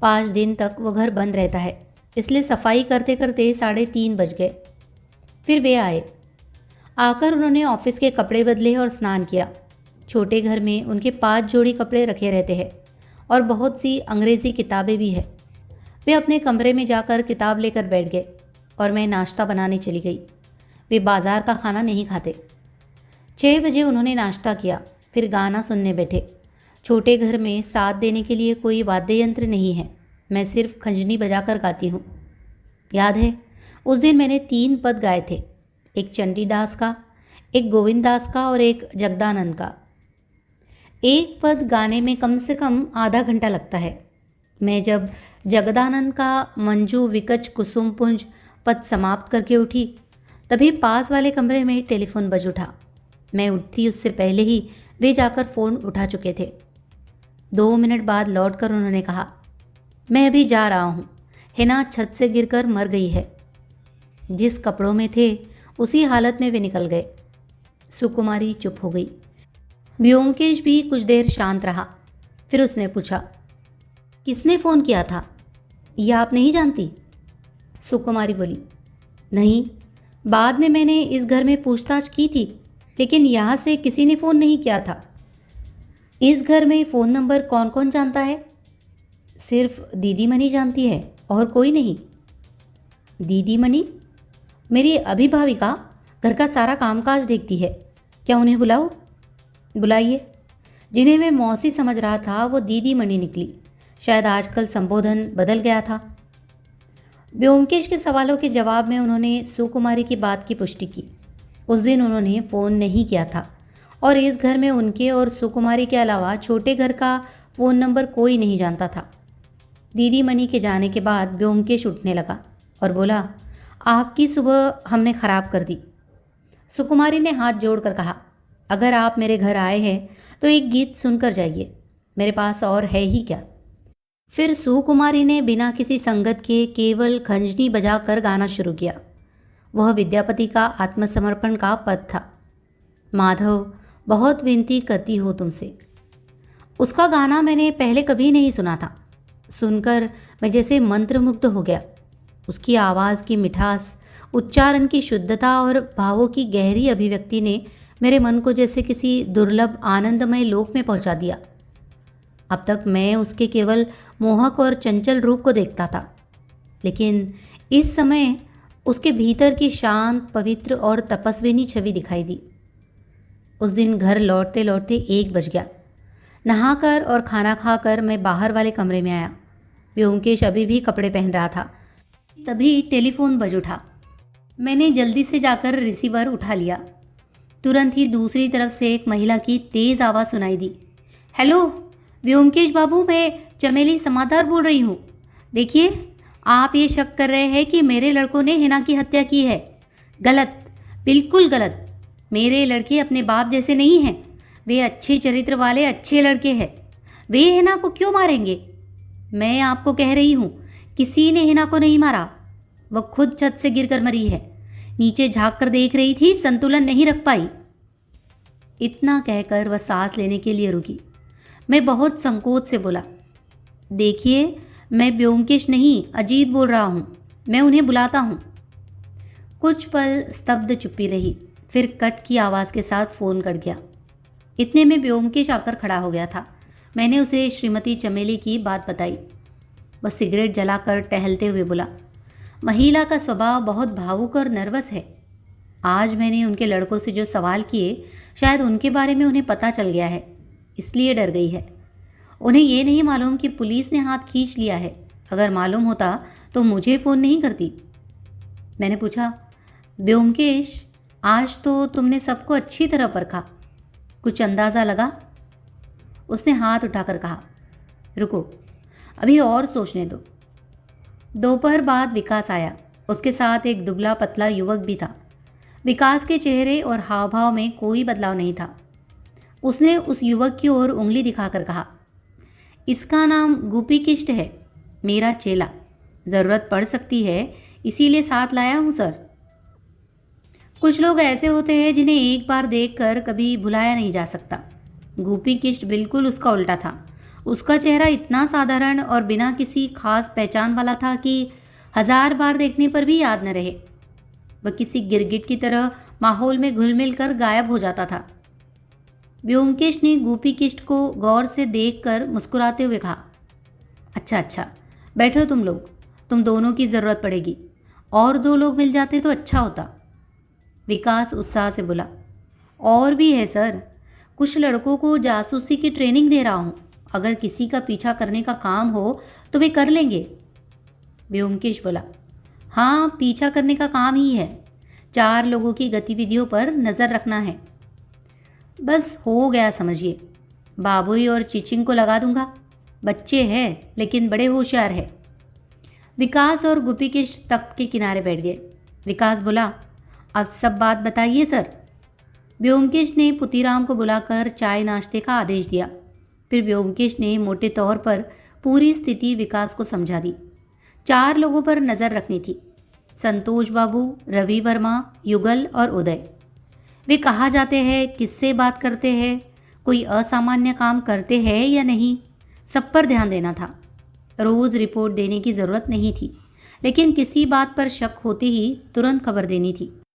5 दिन तक वो घर बंद रहता है, इसलिए सफाई करते करते 3:30 बज गए। फिर वे आए। आकर उन्होंने ऑफिस के कपड़े बदले और स्नान किया। छोटे घर में उनके 5 जोड़ी कपड़े रखे रहते हैं और बहुत सी अंग्रेज़ी किताबें भी है। वे अपने कमरे में जाकर किताब लेकर बैठ गए और मैं नाश्ता बनाने चली गई। वे बाज़ार का खाना नहीं खाते। 6 बजे उन्होंने नाश्ता किया, फिर गाना सुनने बैठे। छोटे घर में साथ देने के लिए कोई वाद्य यंत्र नहीं है, मैं सिर्फ खंजनी बजाकर गाती हूँ। याद है, उस दिन मैंने 3 पद गाए थे, एक चंडीदास का, एक गोविंददास का और एक जगदानंद का। एक पद गाने में कम से कम आधा घंटा लगता है। मैं जब जगदानंद का मंजू विकच कुसुम पुंज पद समाप्त करके उठी, तभी पास वाले कमरे में टेलीफोन बज उठा। मैं उठती उससे पहले ही वे जाकर फ़ोन उठा चुके थे। 2 मिनट बाद लौटकर उन्होंने कहा, मैं अभी जा रहा हूँ, हिना छत से गिरकर मर गई है। जिस कपड़ों में थे उसी हालत में वे निकल गए। सुकुमारी चुप हो गई। व्योमकेश भी कुछ देर शांत रहा। फिर उसने पूछा, किसने फ़ोन किया था? यह आप नहीं जानती? सुकुमारी बोली, नहीं, बाद में मैंने इस घर में पूछताछ की थी, लेकिन यहाँ से किसी ने फ़ोन नहीं किया था। इस घर में फ़ोन नंबर कौन कौन जानता है? सिर्फ दीदी मनी जानती है और कोई नहीं। दीदी मनी? मेरी अभिभाविका घर का सारा कामकाज देखती है। क्या उन्हें बुलाओ? बुलाइए। जिन्हें मैं मौसी समझ रहा था वो दीदी मनी निकली। शायद आजकल संबोधन बदल गया था। व्योमकेश के सवालों के जवाब में उन्होंने सुकुमारी की बात की पुष्टि की। उस दिन उन्होंने फ़ोन नहीं किया था और इस घर में उनके और सुकुमारी के अलावा छोटे घर का फ़ोन नंबर कोई नहीं जानता था। दीदी मनी के जाने के बाद व्योमकेश उठने लगा और बोला, आपकी सुबह हमने ख़राब कर दी। सुकुमारी ने हाथ जोड़कर कहा, अगर आप मेरे घर आए हैं तो एक गीत सुनकर जाइए, मेरे पास और है ही क्या। फिर सुकुमारी ने बिना किसी संगत के केवल खंजनी बजाकर गाना शुरू किया। वह विद्यापति का आत्मसमर्पण का पद था। माधव, बहुत विनती करती हो तुमसे। उसका गाना मैंने पहले कभी नहीं सुना था। सुनकर मैं जैसे मंत्रमुग्ध हो गया। उसकी आवाज़ की मिठास, उच्चारण की शुद्धता और भावों की गहरी अभिव्यक्ति ने मेरे मन को जैसे किसी दुर्लभ आनंदमय लोक में पहुंचा दिया। अब तक मैं उसके केवल मोहक और चंचल रूप को देखता था, लेकिन इस समय उसके भीतर की शांत, पवित्र और तपस्विनी छवि दिखाई दी। उस दिन घर लौटते लौटते 1 बज गया। नहाकर और खाना खाकर मैं बाहर वाले कमरे में आया। व्योमकेश अभी भी कपड़े पहन रहा था। तभी टेलीफोन बज उठा। मैंने जल्दी से जाकर रिसीवर उठा लिया। तुरंत ही दूसरी तरफ से एक महिला की तेज़ आवाज़ सुनाई दी। हेलो व्योमकेश बाबू, मैं चमेली समादार बोल रही हूँ। देखिए, आप ये शक कर रहे हैं कि मेरे लड़कों ने हिना की हत्या की है। गलत, बिल्कुल गलत। मेरे लड़के अपने बाप जैसे नहीं हैं। वे अच्छे चरित्र वाले अच्छे लड़के हैं। वे हिना को क्यों मारेंगे? मैं आपको कह रही हूँ, किसी ने हिना को नहीं मारा। वह खुद छत से गिरकर मरी है। नीचे झांक कर देख रही थी, संतुलन नहीं रख पाई। इतना कहकर वह सांस लेने के लिए रुकी। मैं बहुत संकोच से बोला, देखिए, मैं व्योमकेश नहीं, अजीत बोल रहा हूँ। मैं उन्हें बुलाता हूँ। कुछ पल स्तब्ध चुप्पी रही। फिर कट की आवाज़ के साथ फ़ोन कट गया। इतने में व्योमकेश आकर खड़ा हो गया था। मैंने उसे श्रीमती चमेली की बात बताई। वह सिगरेट जलाकर टहलते हुए बोला, महिला का स्वभाव बहुत भावुक और नर्वस है। आज मैंने उनके लड़कों से जो सवाल किए, शायद उनके बारे में उन्हें पता चल गया है, इसलिए डर गई है। उन्हें ये नहीं मालूम कि पुलिस ने हाथ खींच लिया है। अगर मालूम होता तो मुझे फ़ोन नहीं करती। मैंने पूछा, व्योमकेश, आज तो तुमने सबको अच्छी तरह परखा, कुछ अंदाज़ा लगा? उसने हाथ उठाकर कहा, रुको, अभी और सोचने दो। दोपहर बाद विकास आया। उसके साथ एक दुबला पतला युवक भी था। विकास के चेहरे और हाव भाव में कोई बदलाव नहीं था। उसने उस युवक की ओर उंगली दिखाकर कहा, इसका नाम गुपी किष्ट है, मेरा चेला। ज़रूरत पड़ सकती है, इसीलिए साथ लाया हूँ सर। कुछ लोग ऐसे होते हैं जिन्हें एक बार देखकर कभी भुलाया नहीं जा सकता। गुपी किष्ट बिल्कुल उसका उल्टा था। उसका चेहरा इतना साधारण और बिना किसी खास पहचान वाला था कि 1000 बार देखने पर भी याद न रहे। वह किसी गिरगिट की तरह माहौल में घुल मिल कर गायब हो जाता था। व्योमकेश ने गुपी किष्ट को गौर से देखकर मुस्कुराते हुए कहा, अच्छा, बैठो तुम लोग, तुम दोनों की ज़रूरत पड़ेगी। और 2 लोग मिल जाते तो अच्छा होता। विकास उत्साह से बोला, और भी है सर, कुछ लड़कों को जासूसी की ट्रेनिंग दे रहा हूँ। अगर किसी का पीछा करने का काम हो तो वे कर लेंगे। व्योमकेश बोला, हाँ, पीछा करने का काम ही है। 4 लोगों की गतिविधियों पर नज़र रखना है। बस हो गया समझिए। बाबुई और चिचिंग को लगा दूंगा। बच्चे हैं लेकिन बड़े होशियार है। विकास और गुपीकिष्ट तख्त के किनारे बैठ गए। विकास बोला, अब सब बात बताइए सर। व्योमकेश ने पुतीराम को बुलाकर चाय नाश्ते का आदेश दिया। फिर व्योमकेश ने मोटे तौर पर पूरी स्थिति विकास को समझा दी। 4 लोगों पर नज़र रखनी थी, संतोष बाबू, रवि वर्मा, युगल और उदय। वे कहाँ जाते हैं, किससे बात करते हैं, कोई असामान्य काम करते हैं या नहीं, सब पर ध्यान देना था। रोज़ रिपोर्ट देने की ज़रूरत नहीं थी, लेकिन किसी बात पर शक होते ही तुरंत खबर देनी थी।